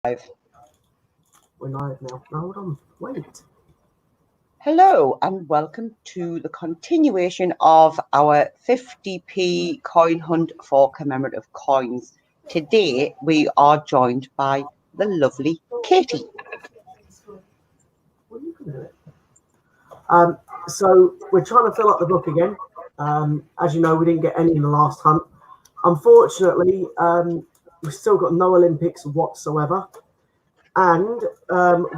We're live now. No, hold on. Wait. Hello and welcome to the continuation of our 50p coin hunt for commemorative coins. Today we are joined by the lovely Katie. What are you going to do? So we're trying to fill up the book again. As you know, we didn't get any in the last hunt. Unfortunately, we've still got no Olympics whatsoever. And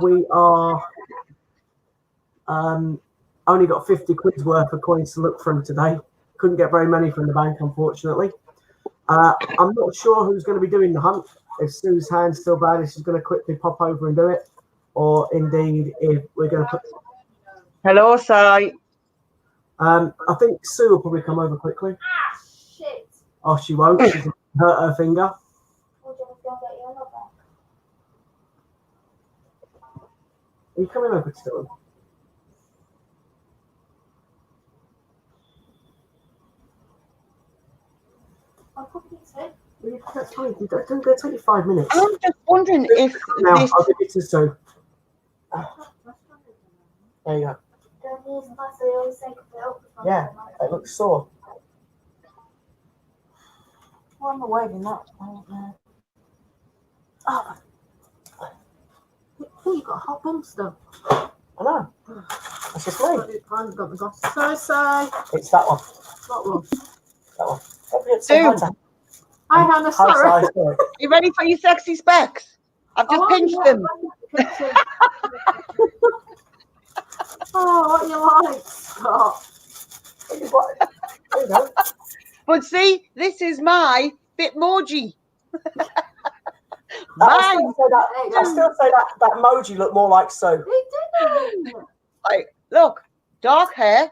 we are only got 50 quid's worth of coins to look from today. Couldn't get very many from the bank, unfortunately. I'm not sure who's going to be doing the hunt. If Sue's hand's still bad, if she's going to quickly pop over and do it, or indeed if we're going to put. Hello, Sai. I think Sue will probably come over quickly. Ah, shit. Oh, she won't. She's hurt her finger. Are you coming over still? That's fine. Don't go. Take you 5 minutes. I'm just wondering if Now this... I'll give it to Sue. There you go. Yeah, it looks sore. Why am I waving that? Oh, you got hot bumps though. I know. That's just me. I haven't got my glasses. Sorry. It's that one. What one? That one. Don't forget to say hi Sue. to- Hi, Hannah. Hi, Sorry. sorry. You ready for your sexy specs? I've just pinched them. Oh, what you like, Scott? There you go. But see, this is my Bitmoji. I Mine. still say that emoji looked more like Sue. He didn't. Like, look, dark hair.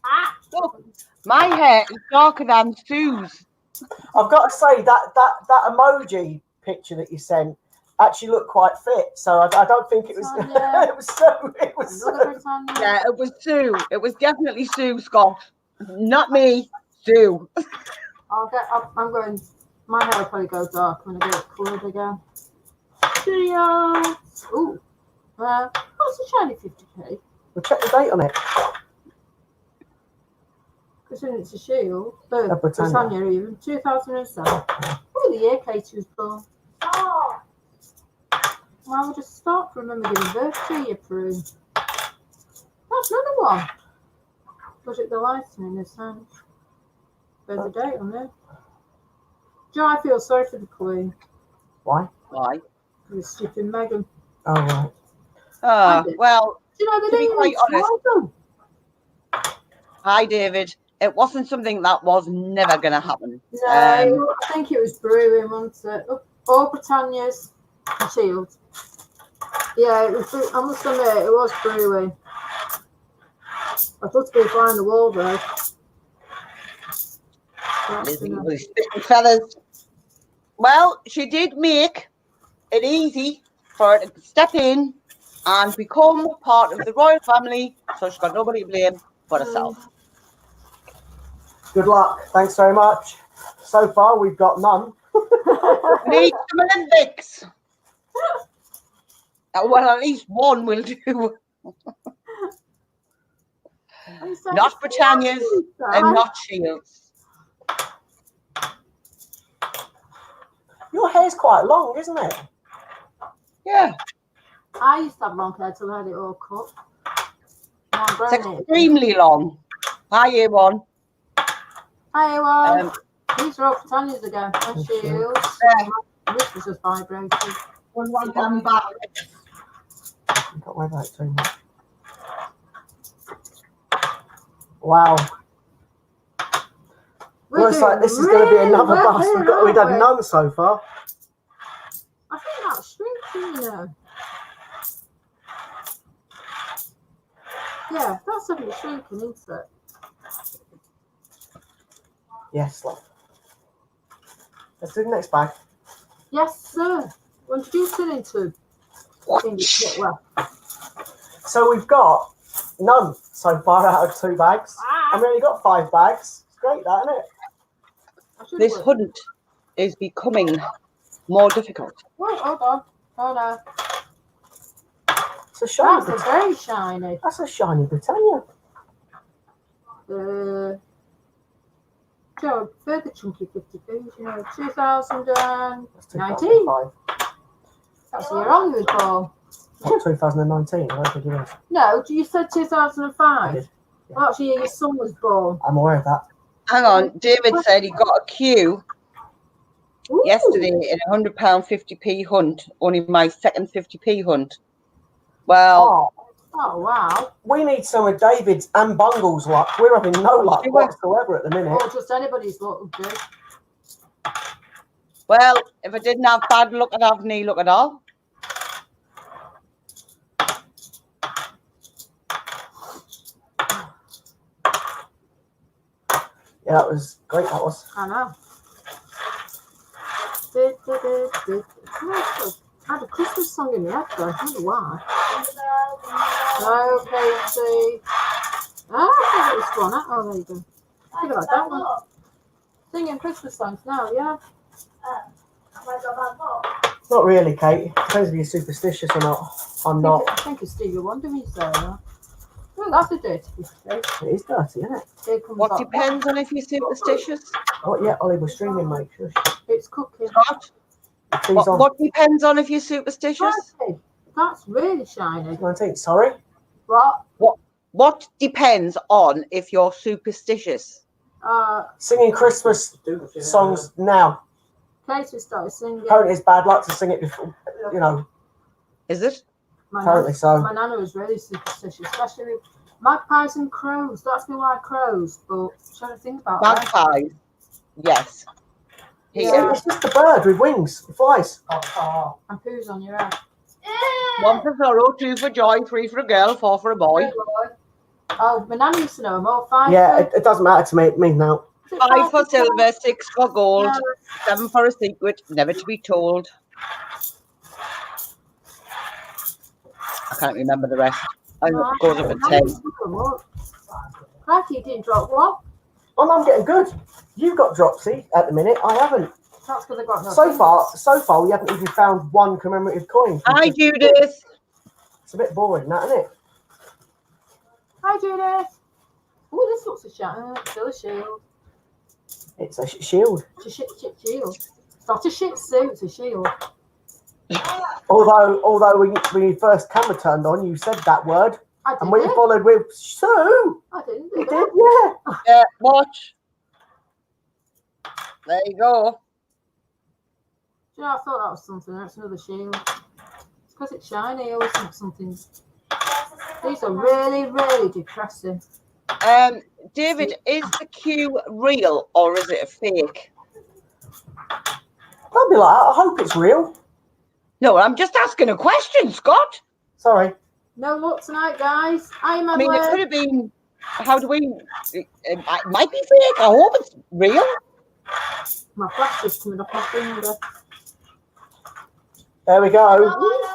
Ah. Look, my hair is darker than Sue's. I've got to say that emoji picture that you sent actually looked quite fit. So I don't think it was. Tanya. It was Sue. It was Sue. Yeah, it was Sue. It was definitely Sue, Scott. Not me, Sue. I'm going. My hair will probably go dark when I get it coloured again. Cheerio. Ooh. What's the shiny 50p? We'll check the date on it. Considering it's a shield. Britannia. Britannia even. 2007. Oh, the year Katie was born. Oh. Well, we'll just start to remember giving birth to you, prune. That's another one. Was it the lighting in this hand? There's a date on there. Do you know, I feel sorry for the Queen. Why? Why? For the stupid Meghan. Oh, right. Well, Do you know To they be didn't quite even honest- tell them? hi, David. It wasn't something that was never going to happen. No, I think it was brewing, wasn't it? All Britannia's and Shield. Yeah, it was, I must admit, it was brewing. I thought to be behind the wall though. Lizzie was spitting feathers. Well, she did make it easy for her to step in and become part of the royal family, so she's got nobody to blame but herself. Good luck. Thanks very much. So far, we've got none. We need some Olympics. Well, at least one will do. Not Britannia's and not Shields. Your hair's quite long, isn't it? Yeah, I used to have long hair till I had it all cut. Now I'm it's growing it. extremely long. Hi, A1. Hey, well, these are all Britannia's again. And Shields. Yeah. This was just vibrating. One down back. Don't worry about it too much. Wow. Looks like this is going to be another bust. We've had none so far. I think that's shrinking, you know. Yeah, that's definitely shrinking, isn't it? Yes, love. Let's do the next bag. Yes, sir. What did you turn into? Well, So we've got none so far out of 2 bags. And we only got 5 bags. It's great, that, isn't it? This hunt is becoming more difficult. Wait, hold on. Oh no. It's a shiny That's a Britannia. very shiny. That's a shiny Britannia. Joe, further chunky 50p, you know, 2019. That's 2005. That's the year on you was born. Not 2019. I don't think it was. No, you said I 2005. did. Well, that's the year your son was born. I'm aware of that. Hang on. David said he got a queue Ooh. yesterday in a £100 50p hunt. Only my second 50p hunt. Well, Oh, wow. We need some of David's and Bungle's luck. We're having no luck Sure. whatsoever at the minute. Or just anybody's luck would do. well, if I didn't have bad luck, I'd have no luck at all. Yeah, that was great. That was. I know. I had a Christmas song in my head though. I don't know why. Okay, see. I think it's one. Oh, there you go. Think about that one. Singing Christmas songs now, yeah. Not really, Kate. Depends if you're superstitious or not. I'm not. I think it's Stevie Wonder who's there. Yeah. Oh, that's a dirty mistake. It is dirty, isn't it? Here comes What that depends on if you're superstitious? Oh, yeah, Ollie was streaming, mate. Shush. one. It's cooking. Scott? Tea's on. What depends on if you're superstitious? Shiny. That's really shiny. 19. Sorry. What? What depends on if you're superstitious? Singing Christmas songs now. Katie started singing. Apparently, it's bad luck to sing it before. You know. Is it? Apparently so. My nana was really superstitious, especially with magpies and crows. That's me why crows, but I'm trying to think about that. Magpies. Yes. Yeah. It's just a bird with wings. It flies. And poos on your head. 1 for sorrow, 2 for joy, 3 for a girl, 4 for a boy. Oh, my nana used to know them all. 5 Yeah, for, it doesn't matter to me. It means now. 5 for silver, 6 for gold, Yeah. 7 for a secret, never to be told. I can't remember the rest. I know it goes up at 10. Crikey, you didn't drop what? Oh, no, I'm getting good. You've got Dropsy at the minute. I haven't. That's because I got no So far, we haven't even found one commemorative coin. Hi, Judith. It's a bit boring, that, isn't it? Hi, Judith. Oh, this looks a shot. Still a shield. It's a shield. It's a shit shield. It's not a shit suit, it's a shield. Although when you first camera turned on, you said that word, I and did we followed with Sue. I didn't You do did, that. yeah. Yeah, watch. There you go. Do you know, I thought that was something. That's another shield. It's because it's shiny. I always think something. These are really, really depressing. David, is the queue real or is it a fake? Don't be like that. I hope it's real. No, I'm just asking a question, Scott. Sorry. No luck tonight, guys. I'm I mean, it could have been. How do we? It might be fake. I hope it's real. My flash is coming off my finger. There we go.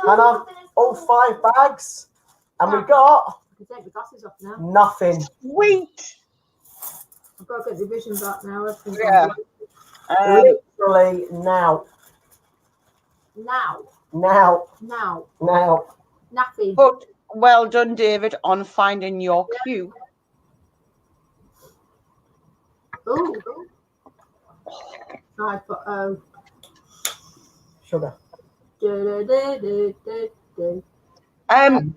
Hannah, all 5 bags. And we got I can take the glasses off now. nothing. Sweet. I've got to get the vision back now. Everything's Yeah. on. Literally now. Now. Nappy. But well done, David, on finding your queue. Ooh. 5 for O. Sugar. Do. Honey.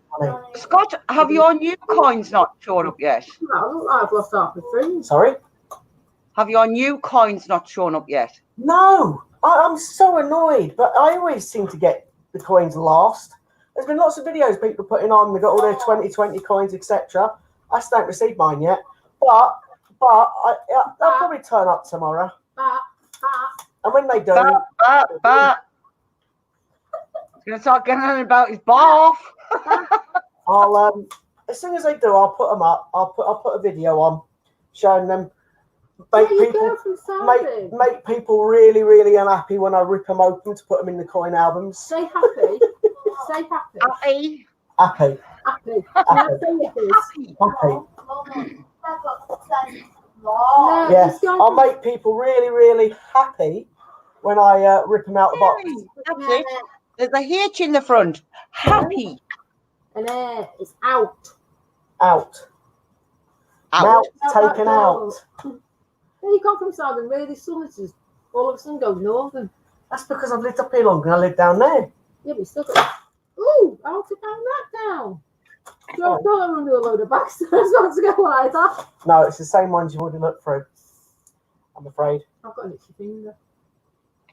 Scott, have your new coins not shown up yet? I look like I've lost half my friends. Sorry? Have your new coins not shown up yet? No. I'm so annoyed, but I always seem to get the coins last. There's been lots of videos people putting on. They've got all their 2020 coins, etc. I still haven't received mine yet. But they'll probably turn up tomorrow. And when they do, He's gonna start getting on about his bath. I'll as soon as they do, I'll put them up. I'll put a video on showing them. Make people really, really unhappy when I rip them open to put them in the coin albums. Stay happy. Stay happy. Happy. Happy. Yeah, I'll make people really, really happy when I rip them out the box. That's it. There's a H in the front. Happy. And there, it's out. Out. Out. Now Out taken that out. door. There you come from southern, really summers all of a sudden go northern. That's because I've lived up here longer and I live down there. Yeah, but you still got. Ooh, how to pound that down? Don't run into a load of backstairs not to go like that. No, it's the same ones you've already looked through. I'm afraid. I've got an itchy finger.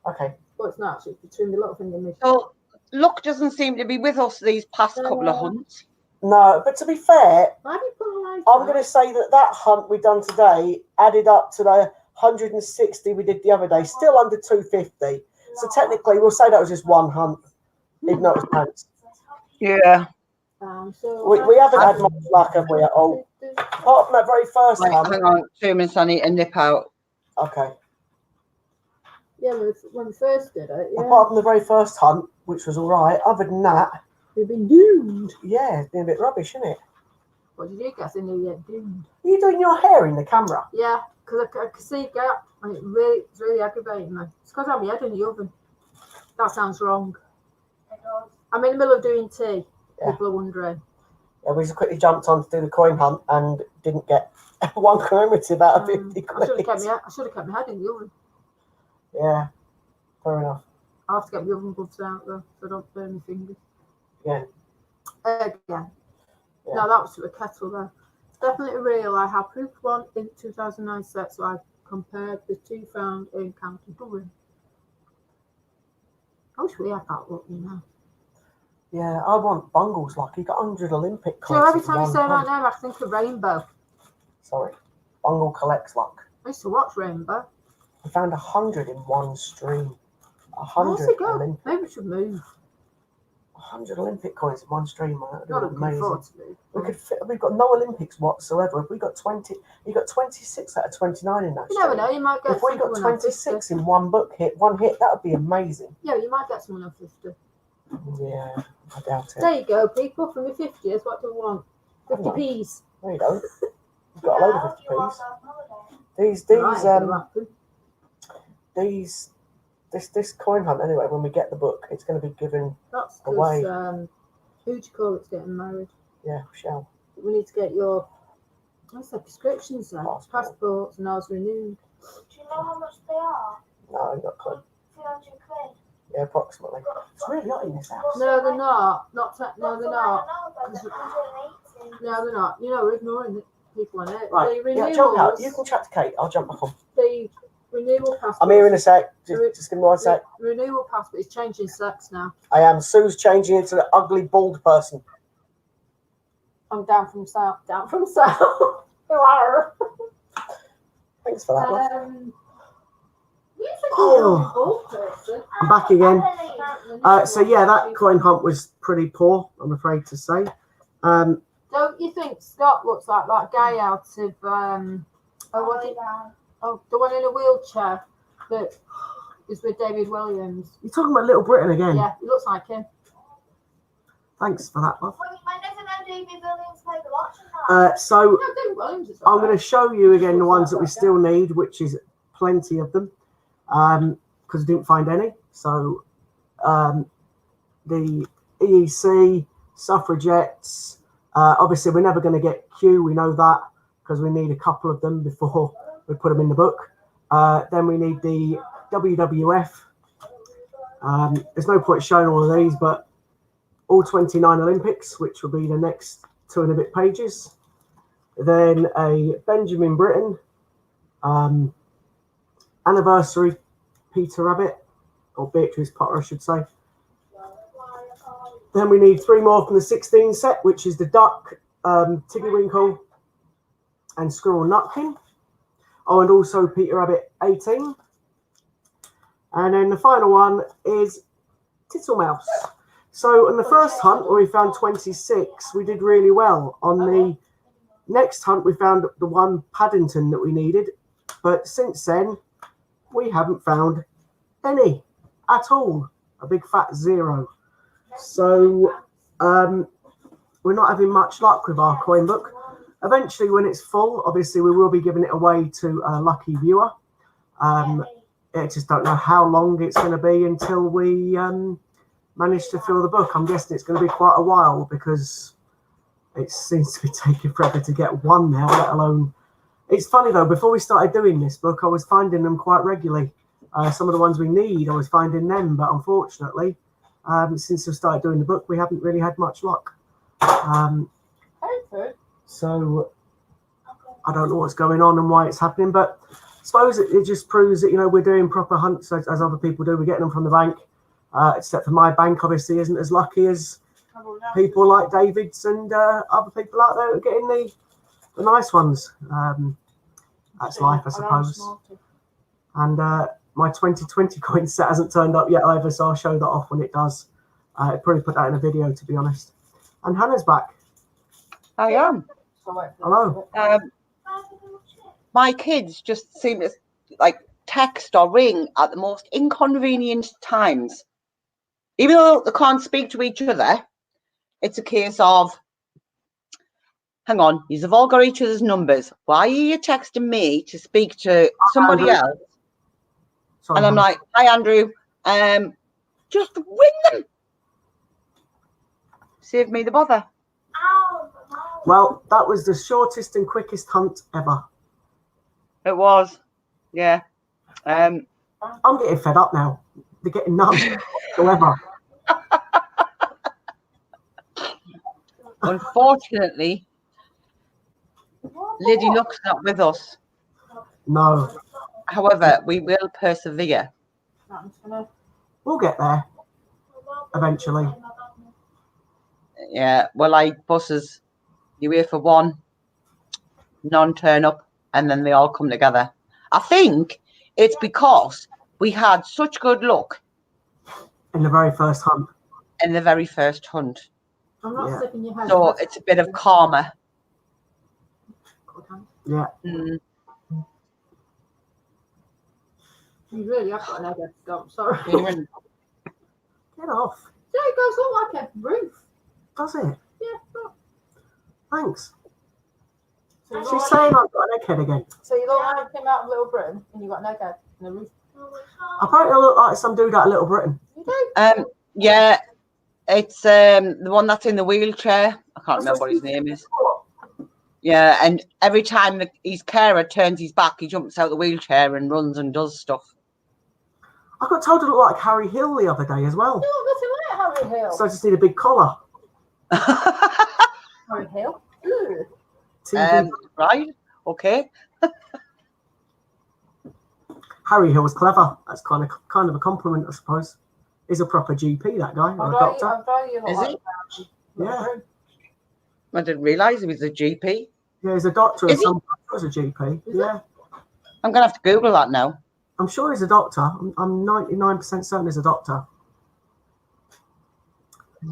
Okay. Well, it's not actually, it's between the little finger and the. So luck doesn't seem to be with us these past couple of hunts. No, but to be fair, Why do you put a light I'm on? going to say that hunt we done today added up to the 160 we did the other day, still under 250. So technically, we'll say that was just one hunt, even though it was pants. Yeah. So We haven't had much luck, have we, at all? Apart from that very first Right, hunt. hang on, 2 minutes. I need to nip out. Okay. Yeah, when we first did it, yeah, Apart from the very first hunt, which was all right, other than that, we've been doomed. yeah, it's been a bit rubbish, isn't it? What did you guess? I knew you get doomed. Are you doing your hair in the camera? Yeah, because I could see a gap, and it's really aggravating me. It's because I have my head in the oven. That sounds wrong. I'm in the middle of doing tea. Yeah. People are wondering. Yeah, we just quickly jumped on to do the coin hunt and didn't get one commemorative out of 50 I should quid. have kept my head in the oven. Yeah, fair enough. I have to get my oven gloves out though, so I don't burn my fingers. Yeah. Again. Yeah. No, that was to a kettle there. It's definitely real. I have proof one in 2009 set, so I compared the two found in County Durham. I wish we had that luck, you know. Yeah, I want Bungle's luck. He got 100 Olympic So coins. every in time you one say that hunt. name, I think of Rainbow. Sorry. Bungle collects luck. I used to watch Rainbow. We found 100 in one stream. Where's 100 it go? Olympic. Maybe we should move. 100 Olympic coins in one stream, man. That'd Not be that we can amazing. afford to move. We could fit, we've got no Olympics whatsoever. If we got 20, you got 26 out of 29 in that You never stream. know, you might get If we got someone on 26 50. in one hit, that would be amazing. Yeah, you might get someone on 50. Yeah, I doubt it. There you go, people. For me 50s, what do we want? 50 Hang on. p's. There you go. We've got a load of 50p's. This coin hunt anyway. When we get the book, it's going to be given. That's away. because, who do you call it's getting married? Yeah, shall. We need to get your, what's the prescriptions then? Passport. Passports and ours renewed. Do you know how much they are? No, I ain't got a clue. 300 quid. Yeah, approximately. It's really hot in this house. No, they're not. No, they're not. That's what I know, but 180. No, they're not. You know, we're ignoring the people on it. Right. The Yeah, jump out. renewals, You can chat to Kate. I'll jump back on. the renewal passport. I'm here in a sec. Just give me 1 sec. The renewal passport is changing sex now. I am. Sue's changing into the ugly bald person. I'm down from south. Down from south. Who are? Thanks for that, love. You think Oh. you're a bald person? I'm back again. Apparently. So yeah, that coin hunt was pretty poor, I'm afraid to say. Don't you think Scott looks like that guy out of the one in a wheelchair that is with David Williams? You're talking about Little Britain again. Yeah, he looks like him. Thanks for that, love. When I never know David Williams played the watch and that. So No, David Williams is I'm going to show you again the ones that we still need, which is plenty of them, because I didn't find any. So the EEC, suffragettes, obviously we're never going to get Q, we know that, because we need a couple of them before we put them in the book. Then we need the WWF. There's no point showing all of these, but all 29 Olympics, which will be the next 2 and a bit pages. Then a Benjamin Britten, anniversary Peter Rabbit, or Beatrice Potter, I should say. Then we need 3 more from the 16 set, which is the Duck, Tiggywinkle, and Squirrel Nutkin. Oh, and also Peter Rabbit 18. And then the final one is Tittlemouse. So on the first hunt, where we found 26, we did really well. On the next hunt, we found the one Paddington that we needed. But since then, we haven't found any at all. A big fat 0. So we're not having much luck with our coin book. Eventually, when it's full, obviously we will be giving it away to a lucky viewer. I just don't know how long it's going to be until we managed to fill the book. I'm guessing it's going to be quite a while because it seems to be taking forever to get one now, let alone. It's funny though, before we started doing this book, I was finding them quite regularly. Some of the ones we need, I was finding them, but unfortunately, since we started doing the book, we haven't really had much luck. So I don't know what's going on and why it's happening, but I suppose it just proves that, you know, we're doing proper hunts as other people do. We're getting them from the bank, except for my bank obviously isn't as lucky as people like David's and other people out there who are getting the nice ones. That's life, I suppose. And my 2020 coin set hasn't turned up yet either, so I'll show that off when it does. I'll probably put that in a video, to be honest. And Hannah's back. I am. Hello. My kids just seem to like text or ring at the most inconvenient times. Even though they can't speak to each other, it's a case of, hang on, you've all got each other's numbers. Why are you texting me to speak to somebody else? Sorry, and I'm Hannah. like, hi, Andrew. Just ring them. Save me the bother. Well, that was the shortest and quickest hunt ever. It was. Yeah. I'm getting fed up now. They're getting none whatsoever. Unfortunately, Lady Luck's not with us. No. However, we will persevere. We'll get there eventually. Yeah, well, like buses, you wait for one, none turn up, and then they all come together. I think it's because we had such good luck In the very first hunt. in the very first hunt. I'm not Yeah. sticking your head. So it's a bit of karma. Yeah. Mm. You really have got an egg stop. Sorry. Even- Get off. Yeah, it goes up like a roof. Does it? Yeah. Look. Thanks. So you She's look saying I've got an egghead again. So you look like you came out of Little Britain and you got an egghead in the roof. Apparently I look like some dude out of Little Britain. You do? Yeah, it's the one that's in the wheelchair. I can't remember what his name is. Yeah, and every time his carer turns his back, he jumps out the wheelchair and runs and does stuff. I got told to look like Harry Hill the other day as well. You look nothing like Harry Hill. So I just need a big collar. Harry Hill? Ew. TV. Right, okay. Harry Hill was clever. That's kind of a compliment, I suppose. He's a proper GP, that guy, or a doctor. I'll draw you Is like he? Yeah. I didn't realise he was a GP. Yeah, he's a doctor and Is he? some was a GP. Yeah. I'm going to have to Google that now. I'm sure he's a doctor. I'm 99% certain he's a doctor.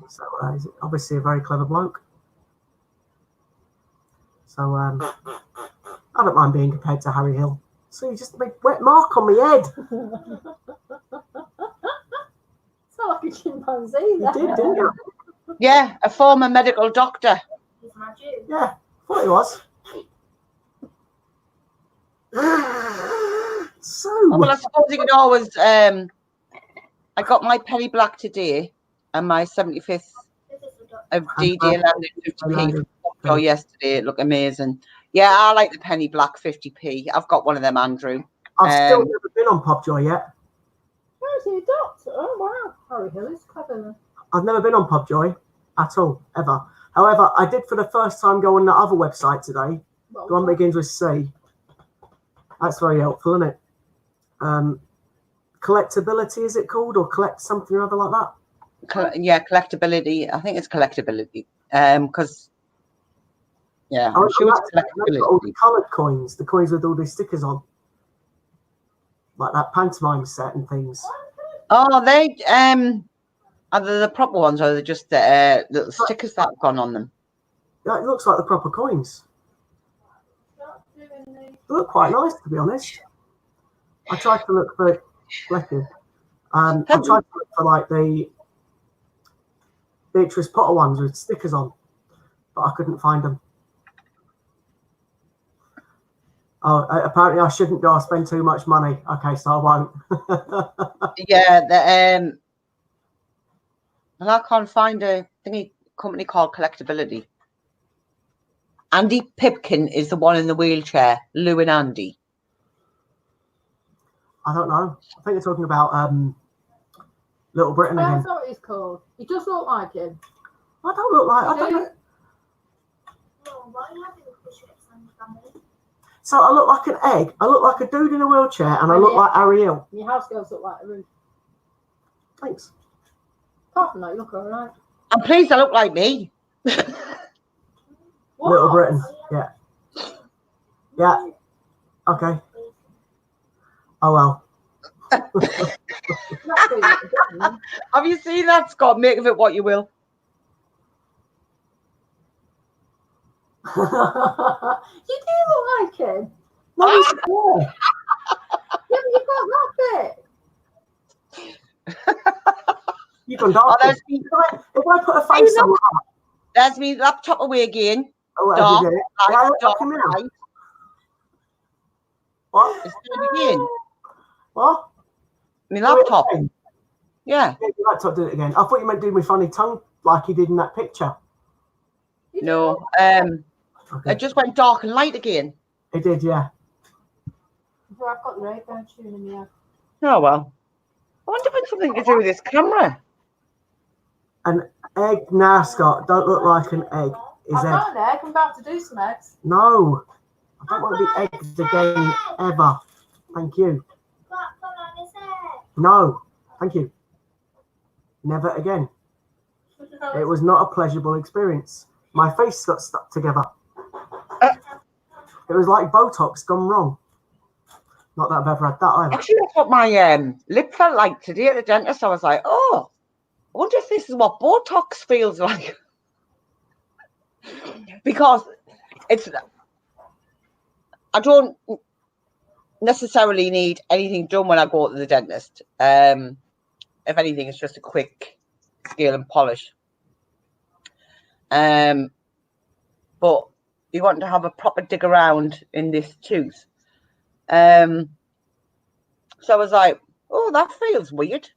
So he's obviously a very clever bloke. So I don't mind being compared to Harry Hill. So you just made a wet mark on my head. It's not like a chimpanzee. You did, didn't you? Yeah, a former medical doctor. Yeah, thought he was. So Well, I suppose you could always. I got my penny black today and my 75th of DD landed 50p from yesterday. It looked amazing. Yeah, I like the penny black 50p. I've got one of them, Andrew. I've still never been on Pobjoy yet. Where is he a doctor? Oh, wow. Harry Hill is clever. I've never been on Pobjoy at all, ever. However, I did for the first time go on the other website today. The one that begins with C. That's very helpful, isn't it? Collectability, is it called? Or collect something or other like that? Yeah, collectability. I think it's collectability. Because, yeah, I'm sure it's They've got all the collectability. coloured coins, the coins with all these stickers on. Like that pantomime set and things. Oh, they are they the proper ones, or are they just the little stickers that have gone on them? Yeah, it looks like the proper coins. They look quite nice, to be honest. I tried to look for collective. I tried to look for like the Beatrice Potter ones with stickers on, but I couldn't find them. Oh, apparently I shouldn't go. I spend too much money. Okay, so I won't. Yeah, And I can't find a thingy company called Collectability. Andy Pipkin is the one in the wheelchair. Lou and Andy. I don't know. I think you're talking about Little Britain again. That's not what he's called. He does look like him. I don't look like. I don't You know. Oh, why are you having a fish and family? So I look like an egg. I look like a dude in a wheelchair, and I And look yeah. like Ariel. Your house girls look like a roof. Thanks. Apart from that, you look alright. I'm pleased I look like me. Little Britain. Yeah. Yeah. Okay. Oh well. Have you seen that, Scott? Make of it what you will. You do look like him. No, he's there. Yeah, but you've got that bit. You've gone Oh, dark. there's me, If I put a face on that, there's me laptop away again. oh, Dark, did it? Light, Yeah, I look dark, like him now. light. What? It's doing it again. What? My laptop. Do it again? Yeah. Yeah, your laptop did it again. I thought you meant do my funny tongue like he did in that picture. You do No. look- Okay. It just went dark and light again. It did, yeah. Well, I've got the radio tune in the air. Oh well. I wonder if it's something to do with this camera. An egg. Nah, Scott, don't look like an egg. Is I've egg? got an egg. I'm about to do some eggs. No. I don't want to be eggs again ever. Thank you. No. Thank you. Never again. It was not a pleasurable experience. My face got stuck together. It was like Botox gone wrong. Not that I've ever had that either. Actually, that's what my lip felt like today at the dentist. I was like, oh, I wonder if this is what Botox feels like. Because I don't necessarily need anything done when I go to the dentist. If anything, it's just a quick scale and polish. But you want to have a proper dig around in this tooth. So I was like, oh, that feels weird.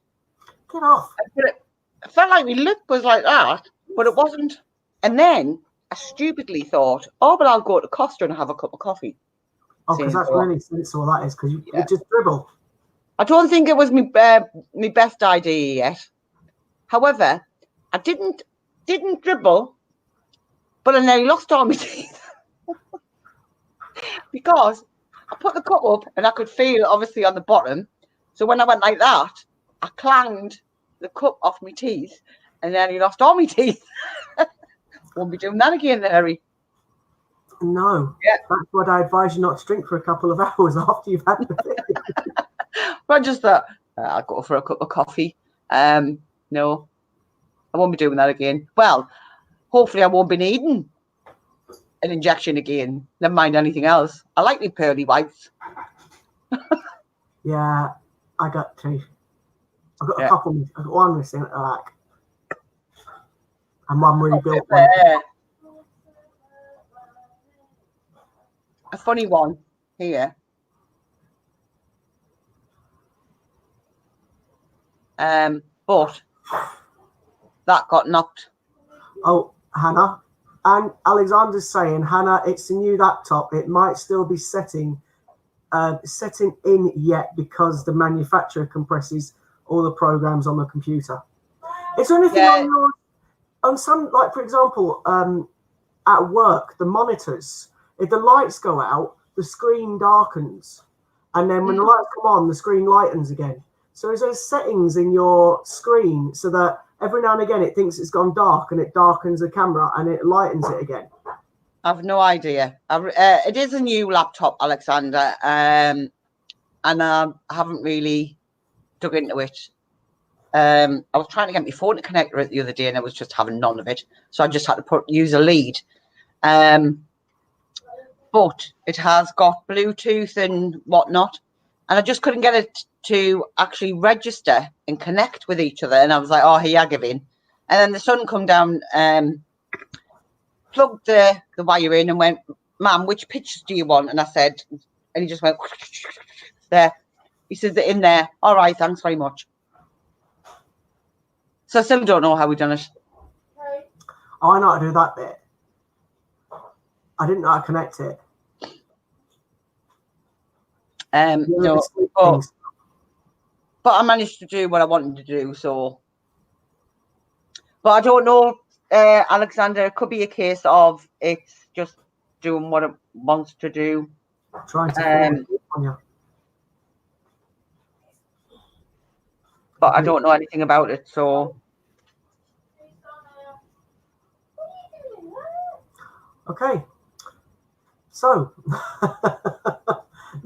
Get off. It felt like my lip was like that, but it wasn't. And then I stupidly thought, oh, but I'll go to Costa and have a cup of coffee. Oh, because that's really sensible that is, because you just dribble. I don't think it was my best idea yet. However, I didn't dribble, but I nearly lost all my teeth. Because I put the cup up and I could feel obviously on the bottom. So when I went like that, I clanged the cup off my teeth and then I lost all my teeth. Won't be doing that again, Harry. No. Yeah. That's what I advise you not to drink for a couple of hours after you've had the thing. But I just thought, I'll go for a cup of coffee. No, I won't be doing that again. Well, hopefully I won't be needing an injection again. Never mind anything else. I like the pearly whites. Yeah, I got two. I've got Yeah. a couple. I've got one missing at the back. And one really built one. A funny one here. But that got knocked. Oh, Hannah. And Alexander's saying, Hannah, it's a new laptop. It might still be setting in yet because the manufacturer compresses all the programs on the computer. Is there anything on some, like, for example, at work, the monitors, if the lights go out, the screen darkens. And then when the lights come on, the screen lightens again. So is there settings in your screen so that every now and again it thinks it's gone dark and it darkens the camera and it lightens it again? I've no idea. It is a new laptop, Alexander, and I haven't really dug into it. I was trying to get my phone to connect to it the other day and I was just having none of it. So I just had to use a lead. But it has got Bluetooth and whatnot. And I just couldn't get it to actually register and connect with each other. And I was like, oh, here, I give in. And then the son come down, plugged the wire in and went, Mum, which pictures do you want? And I said, and he just went, there. He says, they're in there. All right, thanks very much. So I still don't know how we done it. Oh, I know how to do that bit. I didn't know how to connect it. No, but I managed to do what I wanted to do. So, but I don't know, Alexander. It could be a case of it's just doing what it wants to do. Trying to forward it on you. But I don't know anything about it, so. Okay. So.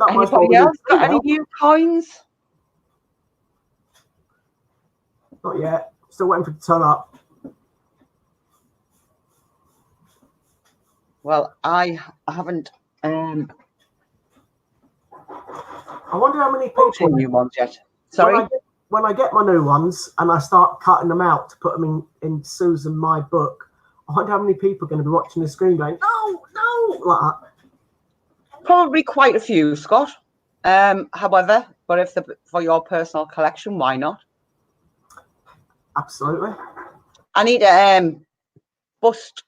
Anybody else got any new coins? Not yet. Still waiting for it to turn up. Well, I haven't. I wonder how many people. New ones yet? Sorry. When I get my new ones and I start cutting them out to put them in Susan my book, I wonder how many people are going to be watching the screen going, no, like that. Probably quite a few, Scott. However, but if for your personal collection, why not? Absolutely. I need to bust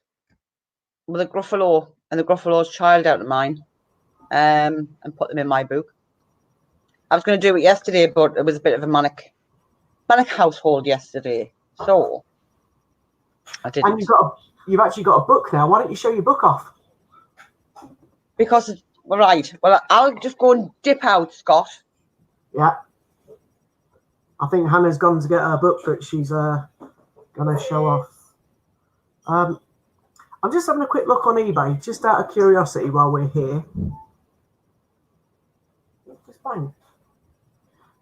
with a Gruffalo and the Gruffalo's child out of mine, and put them in my book. I was going to do it yesterday, but it was a bit of a manic household yesterday, so I didn't. And you've actually got a book now. Why don't you show your book off? Because right. Well, I'll just go and dip out, Scott. Yeah. I think Hannah's gone to get her book that she's going to show off. I'm just having a quick look on eBay, just out of curiosity while we're here. Just fine.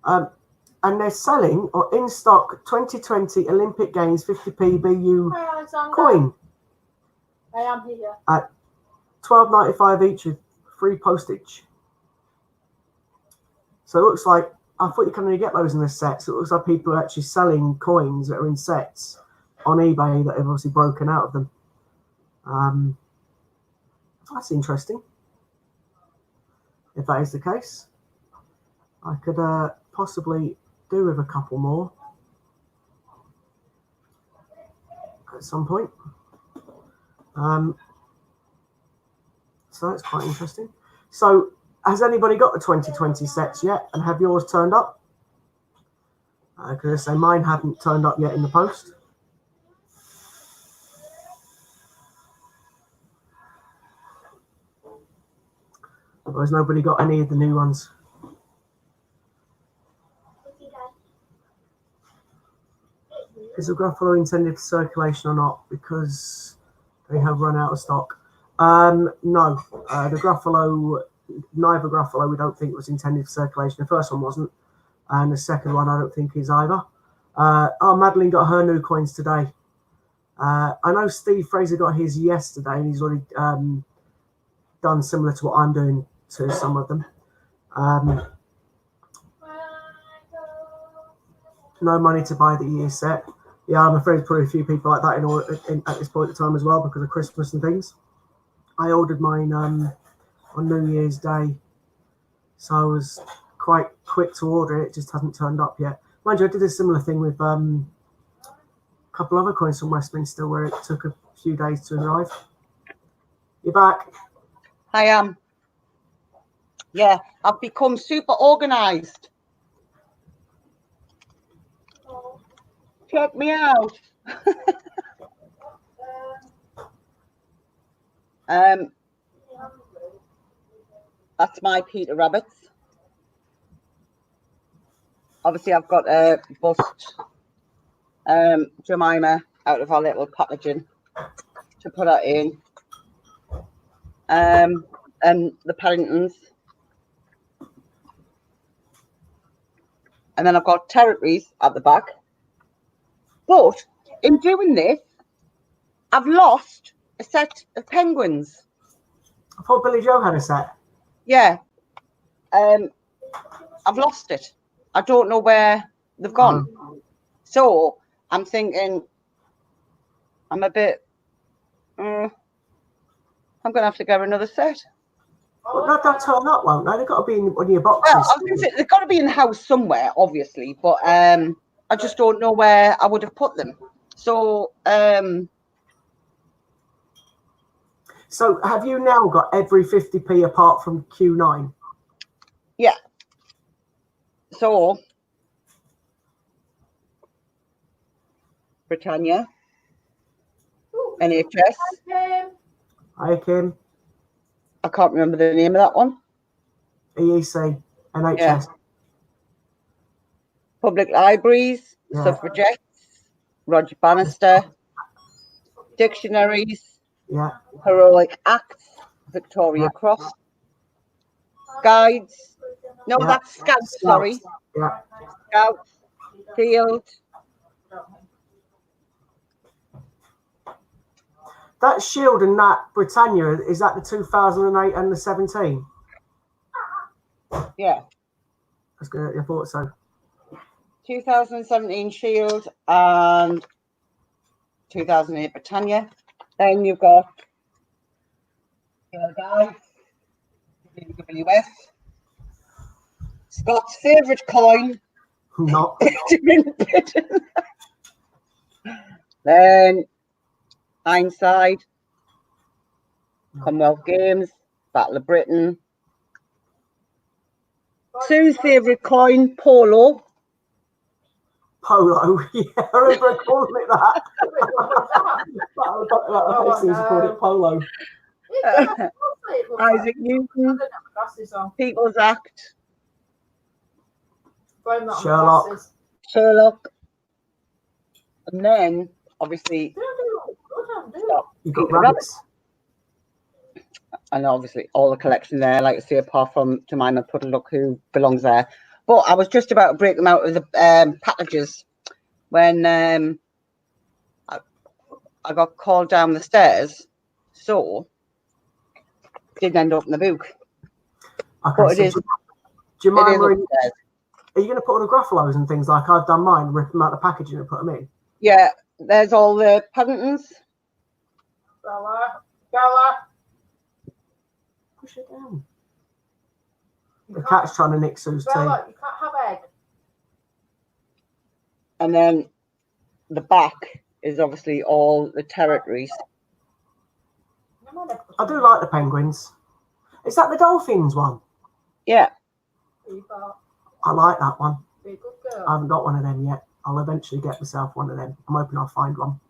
And they're selling or in stock 2020 Olympic Games 50p BU coin. I am here. At $12.95 each with free postage. So it looks like, I thought you can only get those in the sets. It looks like people are actually selling coins that are in sets on eBay that have obviously broken out of them. That's interesting. If that is the case, I could possibly do with a couple more at some point. So that's quite interesting. So has anybody got the 2020 sets yet, and have yours turned up? Because I say mine hadn't turned up yet in the post. Or has nobody got any of the new ones? Is the Gruffalo intended for circulation or not? Because they have run out of stock. No, the Gruffalo, neither Gruffalo, we don't think was intended for circulation. The first one wasn't, and the second one I don't think is either. Madeline got her new coins today. I know Steve Fraser got his yesterday, and he's already done similar to what I'm doing to some of them. No money to buy the year set. Yeah, I'm afraid there's probably a few people like that at this point in time as well because of Christmas and things. I ordered mine on New Year's Day, so I was quite quick to order it. It just hasn't turned up yet. Mind you, I did a similar thing with a couple other coins from Westminster where it took a few days to arrive. You're back. I am. Yeah, I've become super organised. Check me out. That's my Peter Rabbits. Obviously, I've got a bust Jemima out of our little packaging to put that in. And the Parringtons. And then I've got Territories at the back. But in doing this, I've lost a set of penguins. I thought Billy Joe had a set. Yeah. I've lost it. I don't know where they've gone. So I'm thinking I'm a bit I'm gonna have to get another set. Well, they'll turn up, won't they? They've got to be in one of your boxes. Well, I was gonna say, they've got to be in the house somewhere, obviously, but I I just don't know where I would have put them. So, So have you now got every 50p apart from Q9? yeah. So, Britannia, Ooh, NHS. Hi, Kim. I can't remember the name of that one. EEC, NHS. Yeah. Public libraries, Yeah. suffragettes, Roger Bannister, dictionaries, Yeah. heroic acts, Victoria Cross, guides. No, Yeah. that's Scouts, sorry. Yeah. Scouts, Field. That Shield and that Britannia, is that the 2008 and the 17? Yeah. That's good. I thought so. 2017 Shield and 2008 Britannia. Then you've got Guides, WWF, Scott's favourite coin, Not. Then Ironside, Commonwealth Games, Battle of Britain. Sue's favourite coin, Polo. Polo. Yeah, I remember calling it that. I called it Polo. Isaac Newton, People's Act, Sherlock. And then, obviously, You've got rabbits. And obviously all the collection there, like I say, apart from Jemima Puddle-Look, who belongs there. But I was just about to break them out of the packages when I got called down the stairs, so didn't end up in the book. Okay, But so it is. Jemima, It is are upstairs. you going to put all the Gruffalos and things like I've done mine, rip them out of the packaging and put them in? Yeah, there's all the Paddingtons. Bella. Push it down. The cat's trying to nick Sue's tea. Bella, you can't have egg. And then the back is obviously all the territories. I do like the penguins. Is that the dolphins one? Yeah. I like that one. Be a good girl. I haven't got one of them yet. I'll eventually get myself one of them. I'm hoping I'll find one.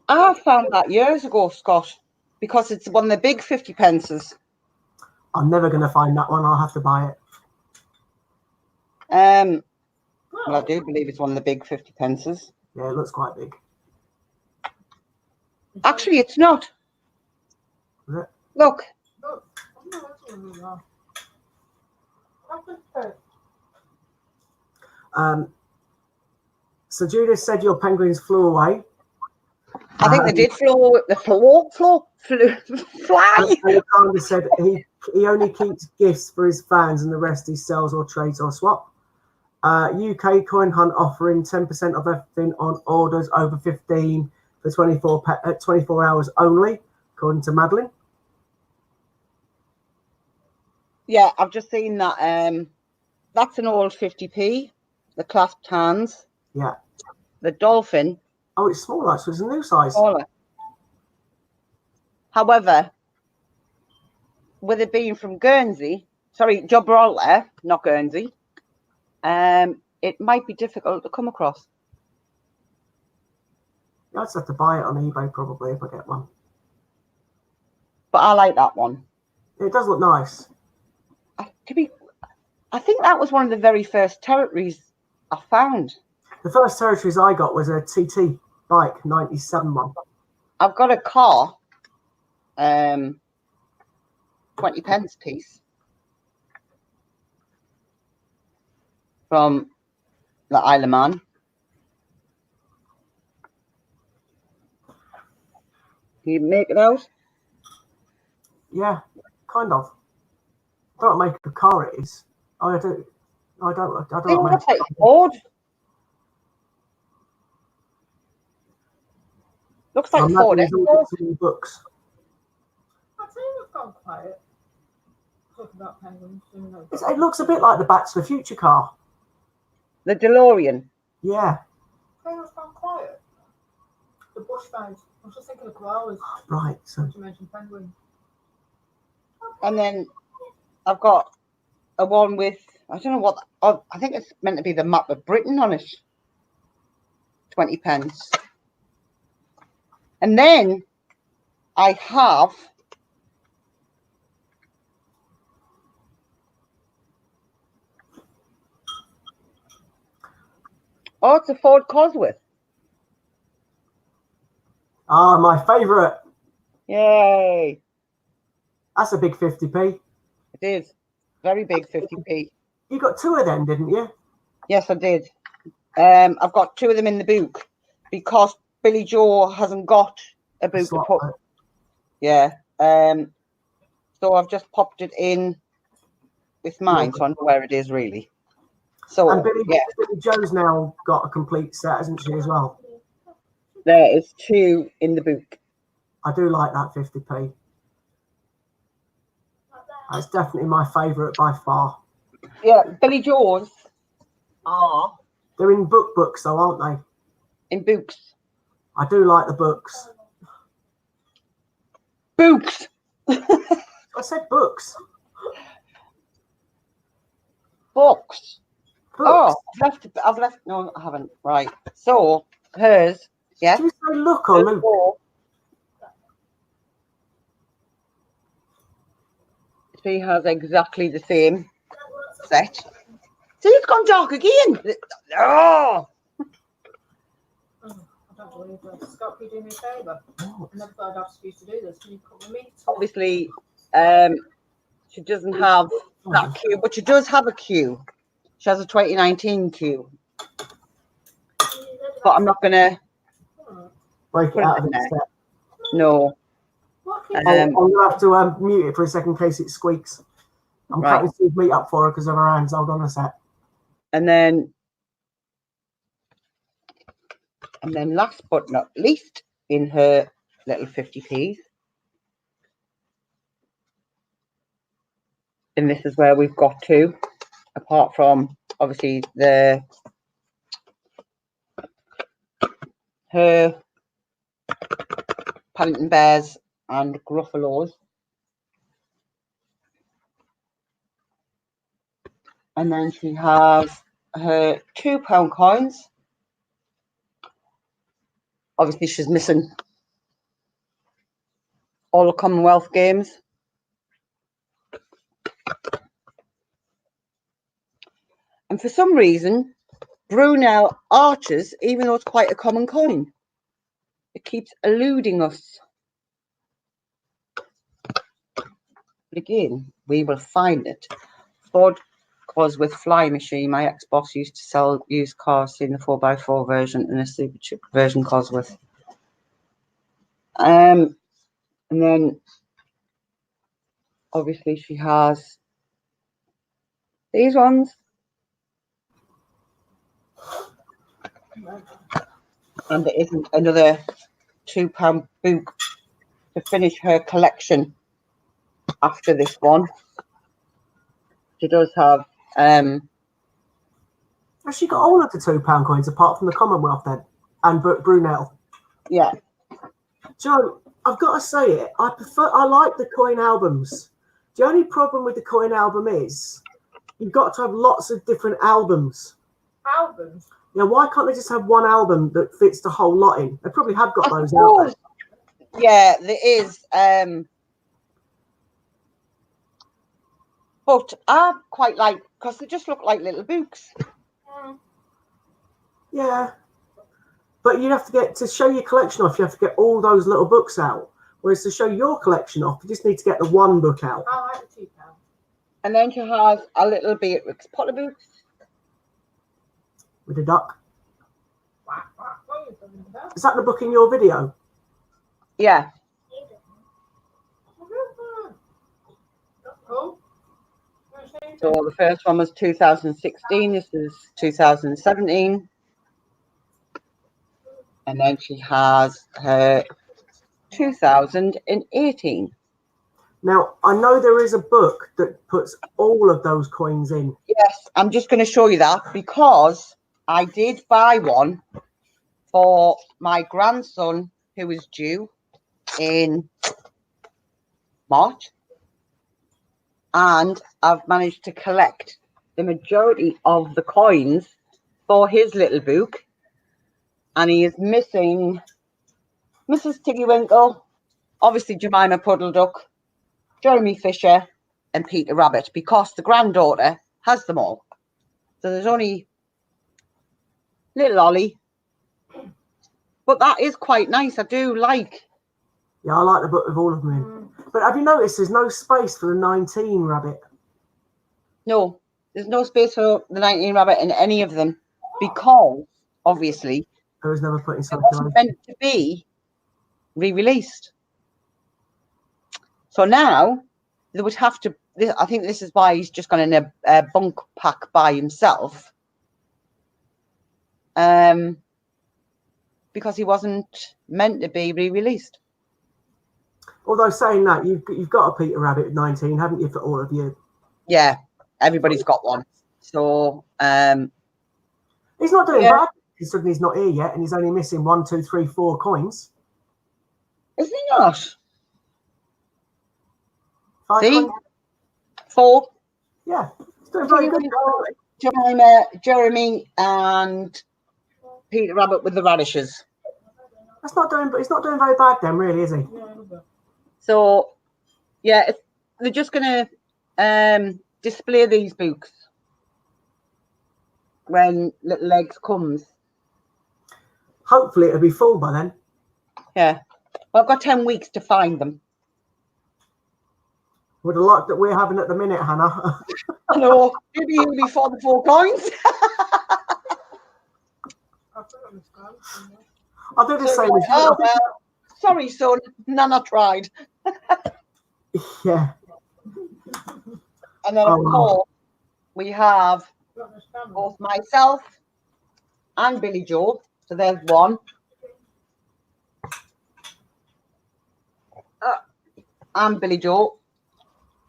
I found that years ago, Scott, because it's one of the big 50 pences. I'm never going to find that one. I'll have to buy it. Well, I do believe it's one of the big 50 pences. Yeah, it looks quite big. Actually, it's not. Is it? Look. So Judith said your penguins flew away. I think they did fly. Alexander said he only keeps gifts for his fans and the rest he sells or trades or swap. UK Coin Hunt offering 10% of everything on orders over 15 for 24 hours only, according to Madeline. Yeah, I've just seen that. That's an old 50p. The clasped hands. Yeah. The dolphin. Oh, it's smaller, so it's a new size. Smaller. However, with it being from Guernsey, sorry, Gibraltar, not Guernsey, it might be difficult to come across. I'd just have to buy it on eBay probably if I get one. But I like that one. It does look nice. I think that was one of the very first territories I found. The first territories I got was a TT bike, 97 one. I've got a car, 20 pence piece from the Isle of Man. Can you make it out? Yeah, kind of. I don't make a car it is. I don't It make looks like Ford. Looks like Ford. Books. I'd say we've gone quiet. Talking about penguins. It looks a bit like the Back to the Future car. The DeLorean. Yeah, Penguins gone quiet. The bush vibes. I was just thinking of koalas. right. So You mentioned penguins. And then I've got a one with, I don't know what, oh, I think it's meant to be the map of Britain on it. 20 pence. And then I have it's a Ford Cosworth. my favourite. Yay. That's a big 50p. It is. Very big 50p. You got two of them, didn't you? Yes, I did. I've got two of them in the book because Billy Joe hasn't got a book to Slot put. book. Yeah. So I've just popped it in with mine, so I know where it is really. So And Billy yeah, Joe's now got a complete set, hasn't she, as well? there is two in the book. I do like that 50p. That's definitely my favourite by far. Yeah, Billy Joe's are They're in books though, aren't they? in books. I do like the books. Books. I said books. Books. Books. Oh, I've left. No, I haven't. Right. So hers. Yeah. Do you say look or look? She has exactly the same set. See, it's gone dark again. Oh, I don't believe that. Scott, can you do me a favour? Oh, I never thought I'd ask you to do this. Can you cover me? obviously, she doesn't have that queue, but she does have a queue. She has a 2019 queue, but I'm not gonna break it out of Put it in its set. no. What can I'm gonna have to mute it for a second in case it squeaks. I'm Right. cutting Steve's meat up for her because of her hands. Hold on a sec. And then last but not least, in her little 50p's, and this is where we've got to, apart from obviously her Paddington Bears and Gruffalos. And then she has her £2 coins. Obviously, she's missing all the Commonwealth Games. And for some reason, Brunel Archers, even though it's quite a common coin, it keeps eluding us. But again, we will find it. Ford Cosworth Fly Machine. My ex-boss used to sell used cars in the 4x4 version and a super cheap version Cosworth. And then obviously she has these ones. And there isn't another £2 book to finish her collection after this one. She does have Has she got all of the £2 coins apart from the Commonwealth then? And Brunel? yeah. Joe, I've got to say it. I like the coin albums. The only problem with the coin album is you've got to have lots of different albums. albums? Yeah, why can't they just have one album that fits the whole lot in? They probably have got those out there. Yeah, there is. But I quite like, because they just look like little books. Yeah. But you have to get, to show your collection off, you have to get all those little books out. Whereas to show your collection off, you just need to get the one book out. I like the £2. And then she has a little Beatrix Potter books. With a duck. What are you talking about? Is that the book in your video? Yeah. That's cool. So the first one was 2016. This is 2017. And then she has her 2018. Now, I know there is a book that puts all of those coins in. Yes, I'm just going to show you that because I did buy one for my grandson who is due in March, and I've managed to collect the majority of the coins for his little book, and he is missing Mrs. Tiggywinkle, obviously Jemima Puddle Duck, Jeremy Fisher, and Peter Rabbit, because the granddaughter has them all. So there's only little Ollie. But that is quite nice. I do like. Yeah, I like the book with all of them in. But have you noticed there's no space for the 19 Rabbit? No, there's no space for the 19 Rabbit in any of them, because obviously It was never put in it circulation. wasn't meant to be re-released. So now they would have to. I think this is why he's just gone in a bunk pack by himself. Because he wasn't meant to be re-released. Although saying that, you've got a Peter Rabbit with 19, haven't you, for all of you? Yeah, everybody's got one. So he's not doing bad considering he's not here yet, and he's only missing 1, 2, 3, 4 coins. Is he not? 5 See? coins? 4. Yeah, he's doing very good. Jemima, Jeremy, and Peter Rabbit with the radishes. That's not doing, but he's not doing very bad then, really, is he? So, yeah, they're just going to display these books when Little Legs comes. Hopefully it'll be full by then. Yeah. Well, I've got 10 weeks to find them. With the luck that we're having at the minute, Hannah. I know. Maybe you'll be for the 4 coins. I'll do the same as you. Oh, well. Sorry, son. Nana tried. Yeah. And then, of course, we have both myself and Billy Joe. So there's one. And Billy Joe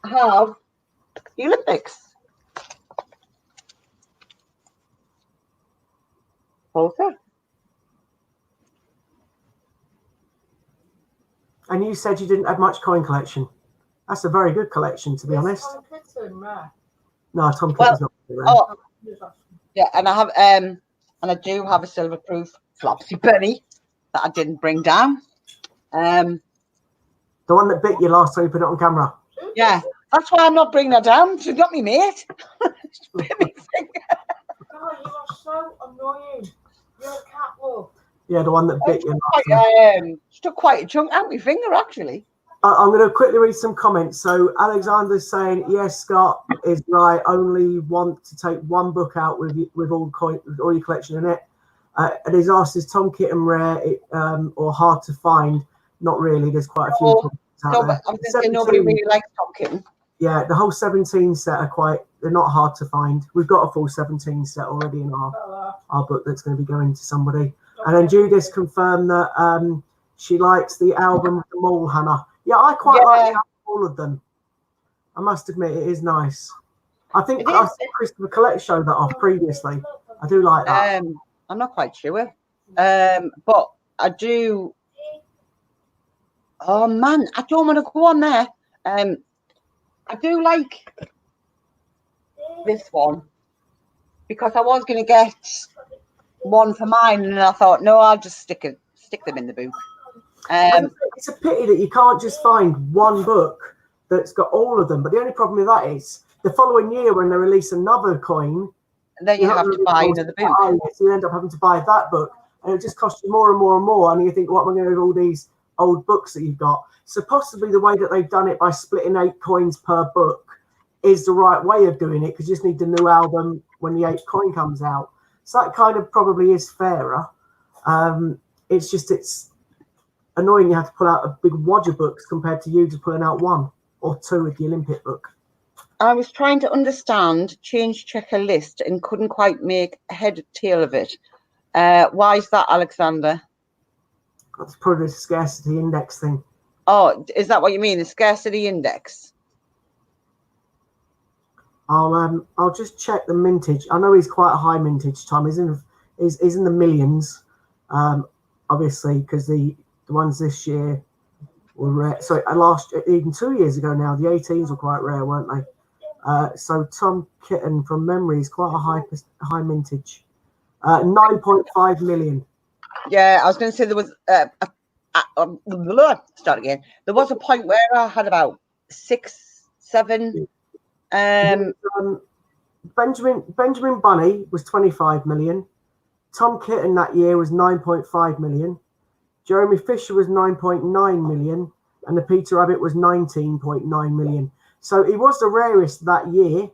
have the Olympics. Okay. And you said you didn't have much coin collection. That's a very good collection, to be honest. No, Tom Kitten's not around. Oh, yeah, and I have and I do have a silver proof Flopsy Bunny that I didn't bring down. The one that bit you last time you put it on camera. Yeah, that's why I'm not bringing her down. She got me, mate. Bit me finger. Oh, you are so annoying. You're a cat wolf. Yeah, the one that bit you last time. She took quite a chunk out of my finger, actually. I'm going to quickly read some comments. So Alexander's saying, yes, Scott is right. Only want to take one book out with all your collection in it. And he's asked, is Tom Kitten rare or hard to find? Not really. There's quite a few books out there. I'm thinking nobody really likes Tom Kitten. Yeah, the whole 17 set they're not hard to find. We've got a full 17 set already in our book that's going to be going to somebody. And then Judith confirmed that she likes the album with the mole, Hannah. Yeah, I quite like all of them. I must admit, it is nice. I think Christopher Collette showed that off previously. I do like that. I'm not quite sure. But I do. Oh, man, I don't want to go on there. I do like this one because I was going to get one for mine, and I thought, no, I'll just stick them in the book. It's a pity that you can't just find one book that's got all of them. But the only problem with that is the following year when they release another coin, then you have to buy another book. So you end up having to buy that book, and it just costs you more and more and more. And you think, what am I going to do with all these old books that you've got? So possibly the way that they've done it by splitting 8 coins per book is the right way of doing it, because you just need the new album when the 8th coin comes out. So that kind of probably is fairer. It's annoying you have to pull out a big wad of books compared to you just pulling out 1 or 2 with the Olympic book. I was trying to understand change checker list and couldn't quite make a head or tail of it. Why is that, Alexander? That's probably the scarcity index thing. Oh, is that what you mean? The scarcity index? I'll just check the mintage. I know he's quite a high mintage, Tom. He's in the millions, obviously, because the ones this year were rare. So even 2 years ago now, the 18s were quite rare, weren't they? So Tom Kitten from memory is quite a high mintage. 9.5 million. Yeah, I was going to say there was start again. There was a point where I had about 6, 7. Benjamin Bunny was 25 million. Tom Kitten that year was 9.5 million. Jeremy Fisher was 9.9 million, and the Peter Rabbit was 19.9 million. So he was the rarest that year,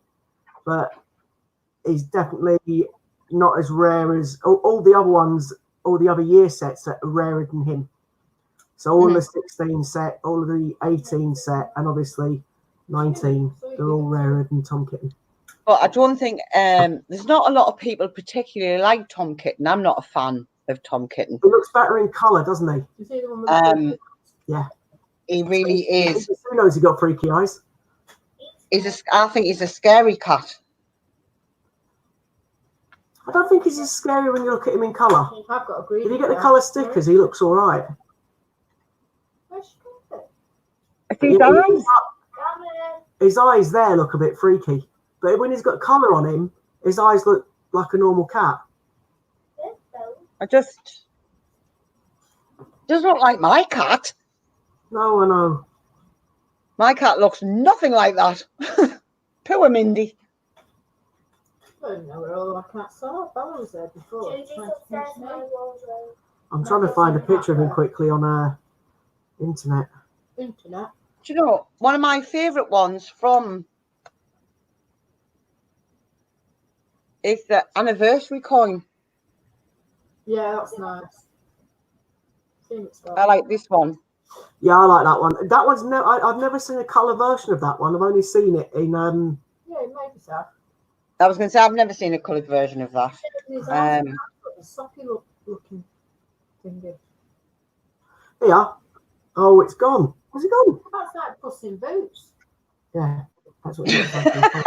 but he's definitely not as rare as all the other ones, all the other year sets that are rarer than him. So all the 16 set, all of the 18 set, and obviously 19, they're all rarer than Tom Kitten. But I don't think there's not a lot of people particularly like Tom Kitten. I'm not a fan of Tom Kitten. He looks better in colour, doesn't he? You see the one with the Yeah. He really is. Who knows he got freaky eyes? I think he's a scary cat. I don't think he's as scary when you look at him in colour. I've got a green. If you get the colour stickers, he looks all right. Where's she got it? His eyes there look a bit freaky, but when he's got colour on him, his eyes look like a normal cat. Doesn't look like my cat. No, I know. My cat looks nothing like that. Poor Mindy. I don't know where all our cats are. Bella was there before. I'm trying to find a picture of him quickly on internet. Internet. Do you know, one of my favourite ones from is the anniversary coin. Yeah, that's nice. I like this one. Yeah, I like that one. That one's I've never seen a colour version of that one. I've only seen it in Yeah, maybe so. I was going to say I've never seen a coloured version of that. The soppy looking thingy. Yeah. Oh, it's gone. Where's it gone? That's like Puss in Boots. Yeah, that's what it looks like.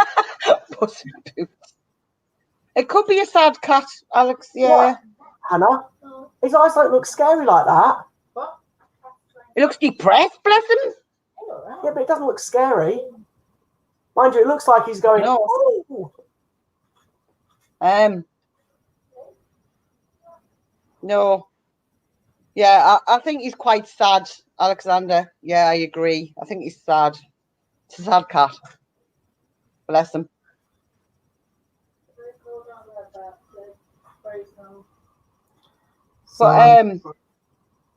Puss in Boots. It could be a sad cat, Alex. Yeah. What? Hannah, his eyes don't look scary like that. What? It looks depressed, bless him. Right. Yeah, but it doesn't look scary. Mind you, it looks like he's going. No. Oh. No. Yeah, I think he's quite sad, Alexander. Yeah, I agree. I think he's sad. It's a sad cat. Bless him. But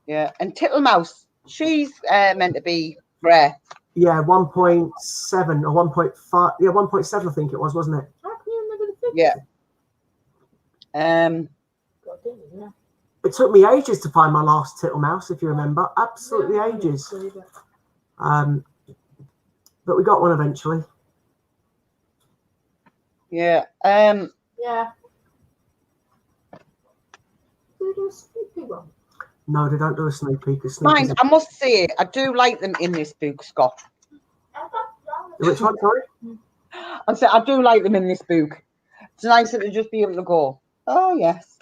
yeah, and Tittlemaus, she's meant to be rare. Yeah, 1.7 or 1.5. Yeah, 1.7. I think it was, wasn't it? How can you remember the figure? Yeah. God, didn't you? It took me ages to find my last Tittlemaus, if you remember. Absolutely ages. But we got one eventually. Yeah. Yeah. Do you do a Snoopy one? No, they don't do a Snoopy. Mind, I must say, I do like them in this book, Scott. Which one, sorry? I said I do like them in this book. It's nice to just be able to go, oh yes.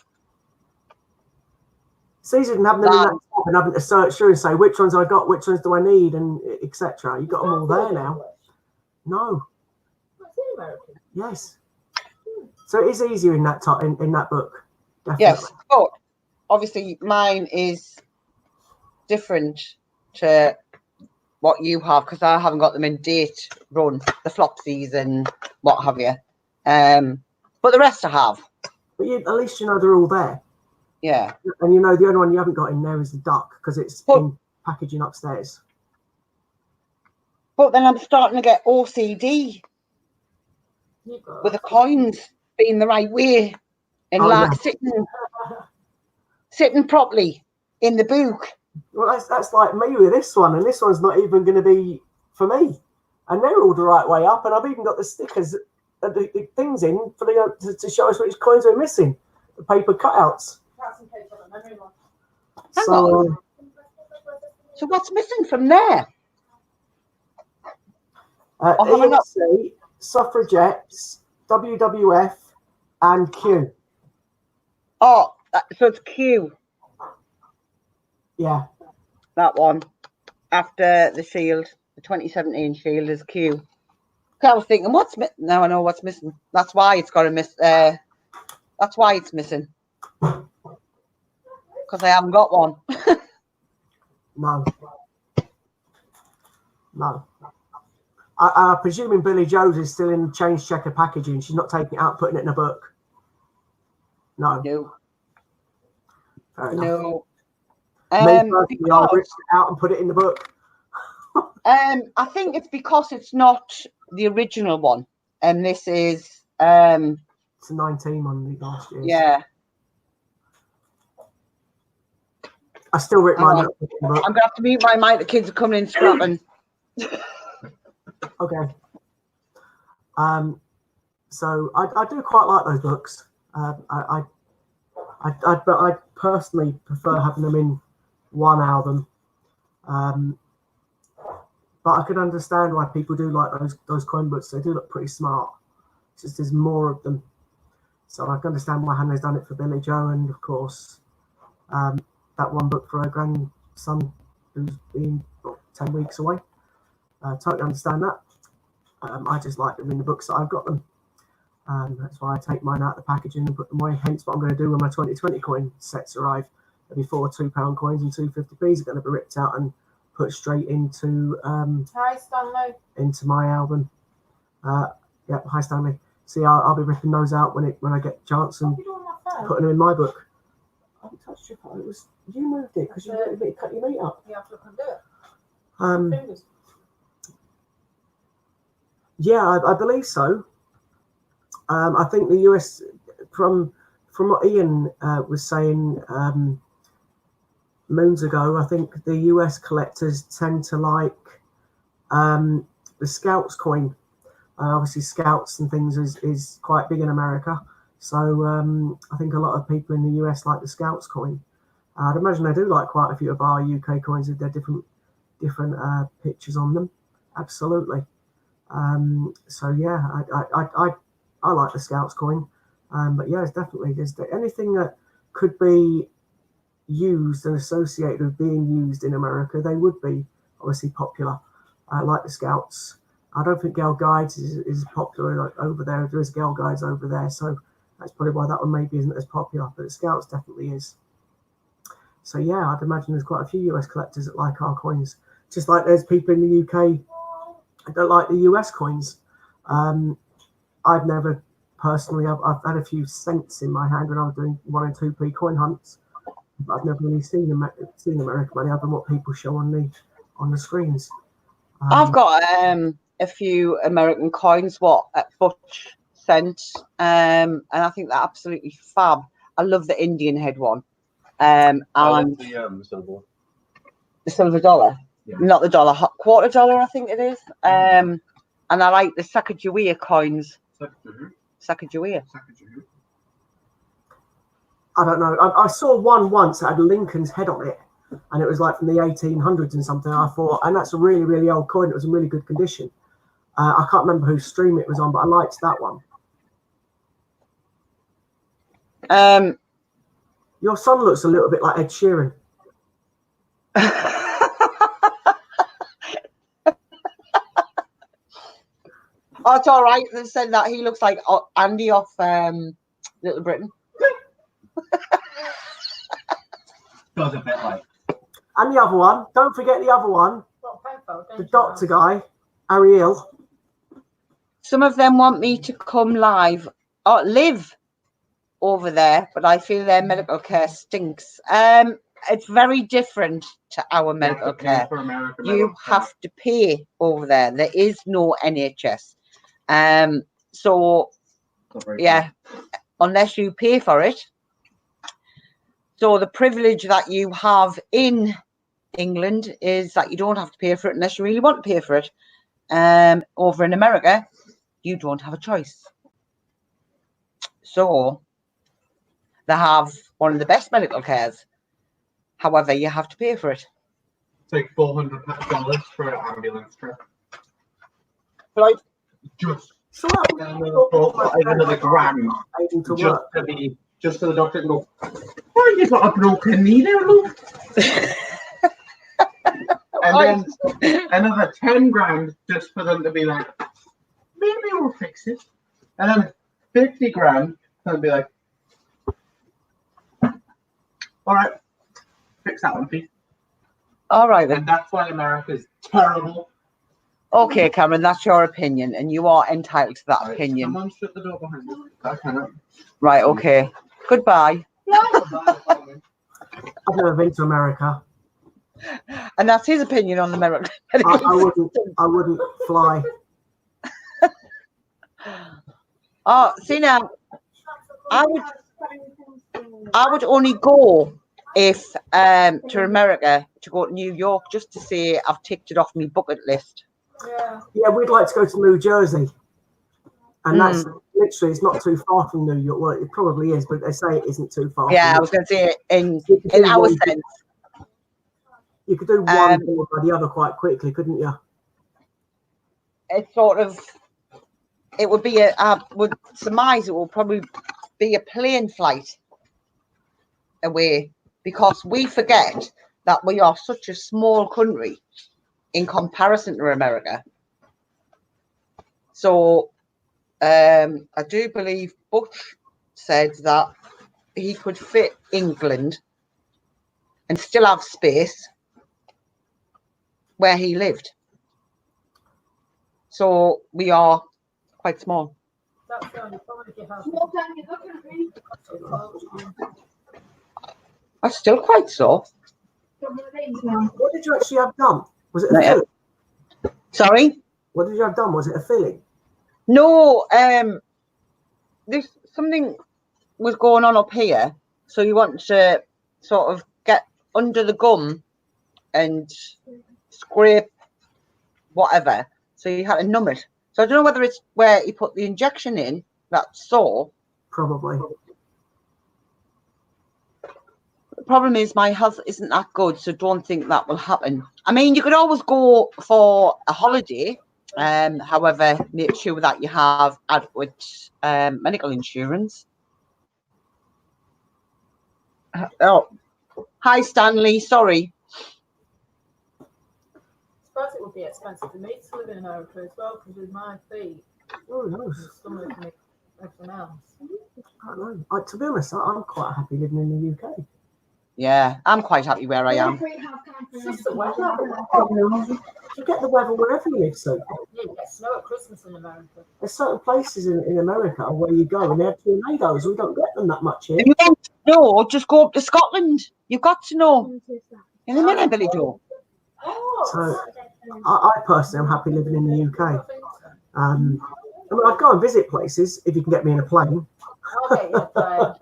It's easier than having them in that tab and having to search through and say which ones I got, which ones do I need, and etc. You got them all there now. No. That's in American. Yes. So it is easier in that in that book. Definitely. Yes, but obviously mine is different to what you have because I haven't got them in date run, the Flopsies and what have you. But the rest I have. But at least you know they're all there. Yeah. And you know the only one you haven't got in there is the duck because it's in packaging upstairs. But then I'm starting to get OCD with the coins being the right way and sitting properly in the book. Well, that's like me with this one, and this one's not even going to be for me. And they're all the right way up, and I've even got the stickers, the things in for to show us which coins we're missing, the paper cutouts. So what's missing from there? ELC, suffragettes, WWF, and Q. Oh, so it's Q, Yeah. that one. After the Shield, the 2017 Shield is Q. I was thinking, now I know what's missing. That's why it's got to miss. That's why it's missing. Because I haven't got one. No. I'm presuming Billy Joe's is still in change checker packaging. She's not taking it out, putting it in a book. No. Fair enough. No. Me personally, I'll rip it out and put it in the book. I think it's because it's not the original one, and this is It's a 19 one last year. Yeah. I still rip mine out. I'm gonna have to mute my mic. The kids are coming in scrapping. Okay. So I do quite like those books. I personally prefer having them in one album. But I could understand why people do like those coin books. They do look pretty smart. It's just there's more of them. So I can understand why Hannah's done it for Billy Joe, and of course, that one book for her grandson who's been 10 weeks away. Totally understand that. I just like them in the books that I've got them. That's why I take mine out of the packaging and put them away. Hence what I'm going to do when my 2020 coin sets arrive. There'll be 4 £2 coins and 2 50p's are going to be ripped out and put straight into Hi, Stanley. into my album. Yeah, hi Stanley. See, I'll be ripping those out when I get a chance and putting them in my book. I haven't touched your phone. It was you moved it because you wanted me to cut your meat up. You have to look and do it. Yeah, I believe so. I think the US, from what Ian was saying moons ago, I think the US collectors tend to like the Scouts coin. Obviously, Scouts and things is quite big in America. So I think a lot of people in the US like the Scouts coin. I'd imagine they do like quite a few of our UK coins with their different pictures on them. Absolutely. So yeah, I like the Scouts coin. But yeah, it's definitely there's anything that could be used and associated with being used in America, they would be obviously popular. Like the Scouts. I don't think Girl Guides is popular over there. There is Girl Guides over there, so that's probably why that one maybe isn't as popular. But the Scouts definitely is. So yeah, I'd imagine there's quite a few US collectors that like our coins. Just like there's people in the UK that don't like the US coins. I've never personally. I've had a few cents in my hand when I was doing 1 and 2p coin hunts, but I've never really seen American money other than what people show on the screens. I've got a few American coins, at Butch sent, and I think they're absolutely fab. I love the Indian head one, and the silver. The silver dollar, yeah. Not the dollar, quarter dollar, I think it is. And I like the Sacagawea coins. Sacagawea. I don't know. I saw one once that had Lincoln's head on it, and it was like from the 1800s and something. I thought, and that's a really, really old coin. It was in really good condition. I can't remember whose stream it was on, but I liked that one. Your son looks a little bit like Ed Sheeran. Oh, it's all right. They said that he looks like Andy off Little Britain. Does a bit like. And the other one, don't forget the other one, the doctor guy, Ariel. Some of them want me to come live or live over there, but I feel their medical care stinks. It's very different to our medical care. You have to pay over there. There is no NHS. So yeah, unless you pay for it. So the privilege that you have in England is that you don't have to pay for it unless you really want to pay for it. Over in America, you don't have a choice. So they have one of the best medical cares. However, you have to pay for it. Take $400 for an ambulance trip. Right. Just So what? And then another grand Able to just work. just for the doctor to go, oh, you've got a broken knee there, love. And then another 10 grand just for them to be like, maybe we'll fix it. And then 50 grand for them to be like, all right, fix that one, please. All right then. And that's why America's terrible. Okay, Cameron, that's your opinion, and you are entitled to that Right, opinion. someone shut the door behind you. I cannot. Right, okay. Goodbye. I've never been to America. And that's his opinion on the American. I wouldn't fly. Oh, see now, I would only go if to America to go to New York just to say I've ticked it off my bucket list. Yeah. Yeah, we'd like to go to New Jersey. And that's literally, it's not too far from New York. Well, it probably is, but they say it isn't too far. Yeah, I was going to say in our sense. You could do one or the other quite quickly, couldn't you? It's sort of, it would be I would surmise it will probably be a plane flight away, because we forget that we are such a small country in comparison to America. So I do believe Butch said that he could fit England and still have space where he lived. So we are quite small. That's the only problem if you have. I'm still quite sore. What did you actually have done? Was it a Not yet. filling? Sorry? What did you have done? Was it a filling? No, there's something was going on up here. So you want to sort of get under the gum and scrape whatever. So you had to numb it. So I don't know whether it's where he put the injection in that's sore. Probably. The problem is my health isn't that good, so don't think that will happen. I mean, you could always go for a holiday. However, make sure that you have adequate medical insurance. Oh, hi Stanley. Sorry. I suppose it would be expensive for me to live in America as well, because with my feet, Oh, no. and stomach and everything else. I don't know. To be honest, I'm quite happy living in the UK. Yeah, I'm quite happy where I am. It's just the weather. You get the weather wherever you live, so. Yeah, you get snow at Christmas in America. There's certain places in America where you go and they have tornadoes. We don't get them that much here. If you want to know, just go up to Scotland. You've got to know. In a minute, Billy Joe. So I personally am happy living in the UK. I mean, I'd go and visit places if you can get me in a plane. Okay, yeah, fine.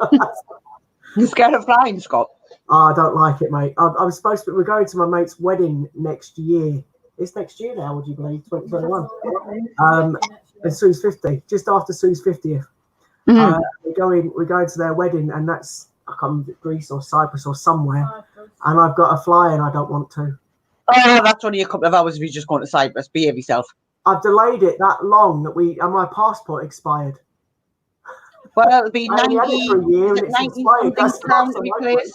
You scared of flying, Scott? Oh, I don't like it, mate. I was supposed to, we're going to my mate's wedding next year. It's next year now, would you believe? 2021. And Sue's 50, just after Sue's 50th. We're going to their wedding, and that's, I can't remember, Greece or Cyprus or somewhere. And I've got to fly, and I don't want to. Oh, that's only a couple of hours if you're just going to Cyprus. Behave yourself. I've delayed it that long that and my passport expired. Well, it'll be I only had it for a year and it's expired. That's pounds not to so be placed.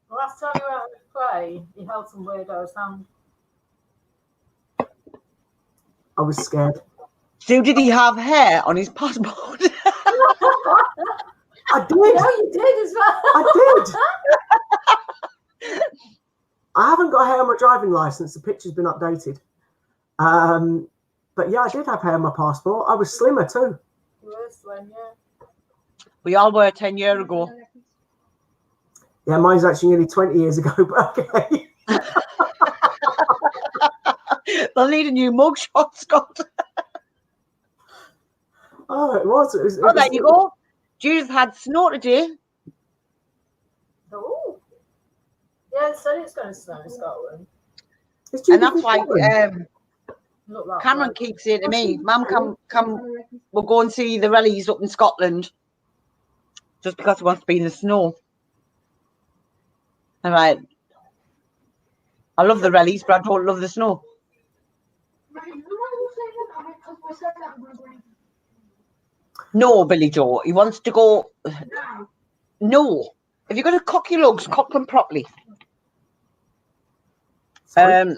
The last time you were out to play, you held some weirdo's hand. I was scared. So did he have hair on his passport? I did. No, you did as well. I did. I haven't got hair on my driving license. The picture's been updated. But yeah, I did have hair on my passport. I was slimmer too. You were slim, yeah. We all were 10 years ago. Yeah, mine's actually nearly 20 years ago, but okay. They'll need a new mugshot, Scott. Oh, it was. There you go. Judith had snow today. Oh. Yeah, it said it's going to snow in Scotland. And that's why Look like Cameron keeps saying to me, Mum, come, we'll go and see the rallies up in Scotland. Just because he wants to be in the snow. I'm like, I love the rallies, but I don't love the snow. No, Billy Joe. He wants to go. No. If you're going to cock your lugs, cock them properly. Sorry?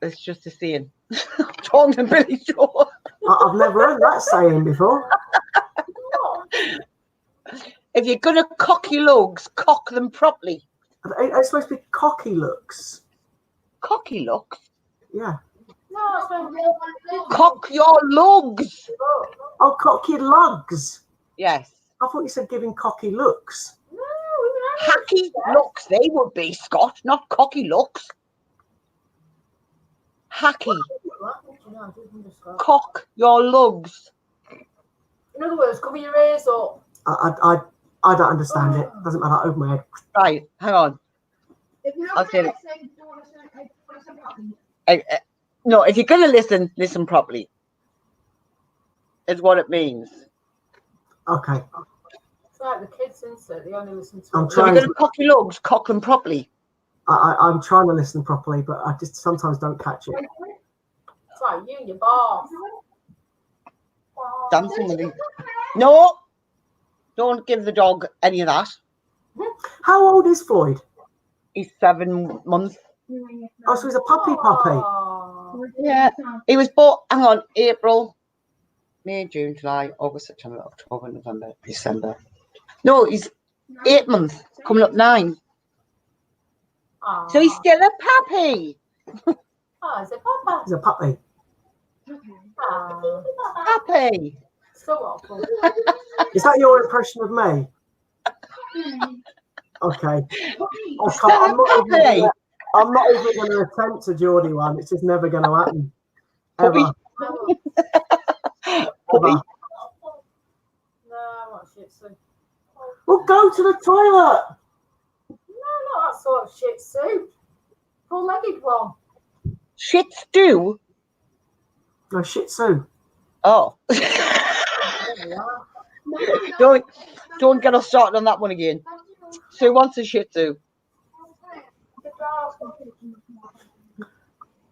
It's just a saying. Talking to Billy Joe. I've never heard that saying before. If you're going to cock your lugs, cock them properly. It's supposed to be cocky looks. Cocky lugs? Yeah. No, it's not. Cock your lugs. Oh, cocky lugs. Yes. I thought you said giving cocky looks. No, we Hacky looks, they would be, Scott, not cocky looks. Hacky. Cock your lugs. In other words, cover your ears up. I don't understand it. Doesn't matter. Over my head. Right, hang on. I'll say it. No, if you're going to listen, listen properly. Is what it means. Okay. It's like the kids, isn't it? They only listen to I'm So if you're trying. going to cock your lugs, cock them properly. I'm trying to listen properly, but I just sometimes don't catch it. It's like you and your boss. Dancing with him. No, don't give the dog any of that. How old is Floyd? He's 7 months. Oh, so he's a puppy. Oh. Yeah. He was born, hang on, April, May, June, July, August, September, October, November, December. No, he's 8 months, coming up 9. Oh. So he's still a puppy. Oh, is it Papa? He's a puppy. Oh. Puppy. So awful. Is that your impression of me? Okay. I'm not even going to attempt a Geordie one. It's just never going to happen. Ever. Puppy. Ever. Puppy. No, I want Shih Tzu. Well, go to the toilet. No, not that sort of Shih Tzu. Four-legged one. Shih Tzu. No, Shih Tzu. Oh. There we are. Don't get us started on that one again. Sue wants a Shih Tzu.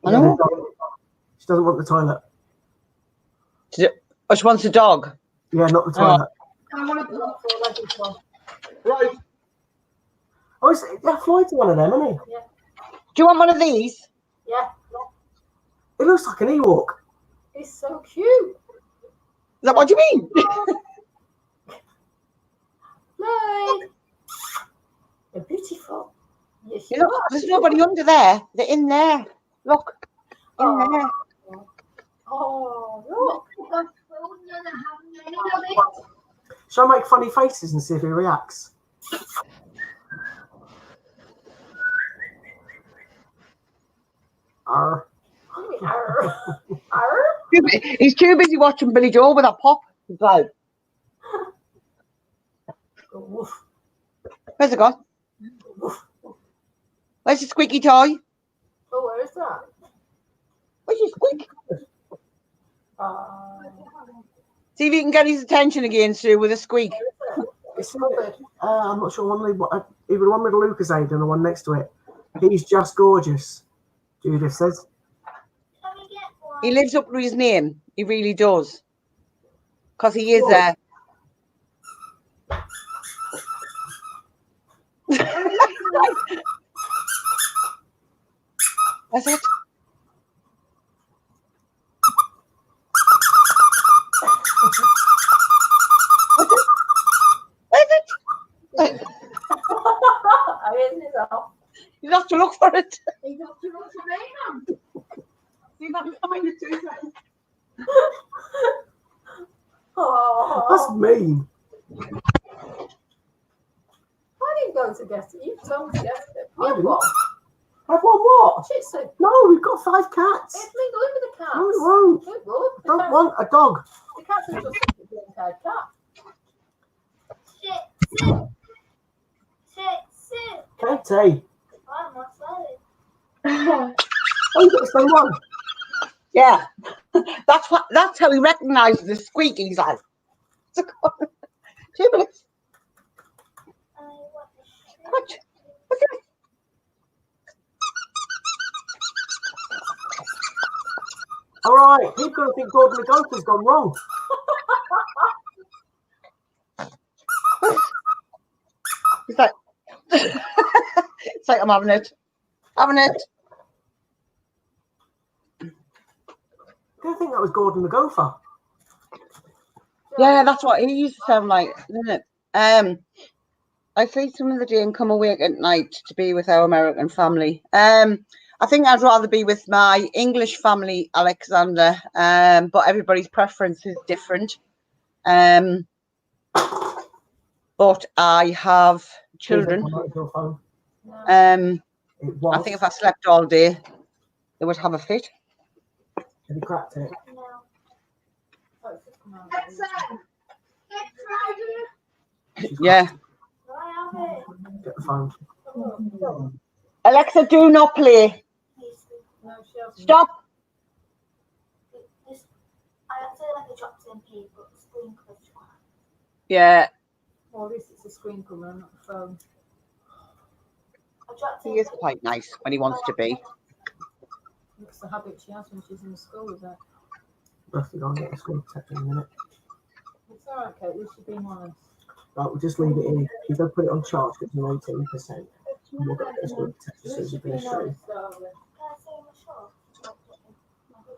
I know. She doesn't want the toilet. Oh, she wants a dog. Yeah, not the toilet. Four-legged one. Right. Oh, yeah, Floyd's one of them, isn't he? Do you want one of these? Is Yeah. It looks like an Ewok. He's so cute. that what you mean? Floyd. They're beautiful. Yes, You you look, are. there's nobody under there. They're in there. Look. In there. Oh, look. Shall I make funny faces and see if he reacts? Arr. Arr. Arr. He's too busy watching Billy Joe with a pop. He's like, Woof. where's it gone? Where's the squeaky toy? Oh, where is that? Where's your squeak? See if you can get his attention again, Sue, with a squeak. It's I'm not sure either the one with the Lucasade and the one next to it. He's just gorgeous, Judith says. Can we get one? He lives up to his name. He really does. Because he is That's it. Where's it? I isn't it all? You have to look for it. They got to look for me, See if I can find it too. Oh, That's mean. I didn't go to get it. You told me to get it. I We have didn't. one. Have one what? Shih Tzu. No, we've got 5 cats. It's legal in with the cats. No, it won't. It would. The Don't cats- want a dog. The cats are just a blue-haired cat. Shit, sit. Shit, sit. Katie. I'm not sorry. Oh, you got the same one. Yeah. That's how he recognises the squeak. He's like, 2 minutes. I want the shit. What? What's this? All right, people are going to think Gordon the Gopher's gone wrong. It's like, it's like I'm having it. Having it. I don't think that was Gordon the Gopher. Yeah, that's what he used to sound like, isn't it? I feed some of the day and come awake at night to be with our American family. I think I'd rather be with my English family, Alexander, but everybody's preference is different. But I have children. I think if I slept all day, they would have a fit. Have you cracked it? Yeah. Get the phone. Alexa, do not play. Stop. I feel like I dropped in P, but the screen coverage. Yeah. Well, at least it's a screen cover, not a phone. I dropped He in is quite nice when he wants to be. It's the habit she has when she's in school with it. We'll have to go and get the screen protector in a minute. It's all right, Kate. We should be honest. Right, we'll just leave it in. You're going to put it on charge, it's an 18%. And we'll get the screen protector as soon as you finish showing. Can I say my short?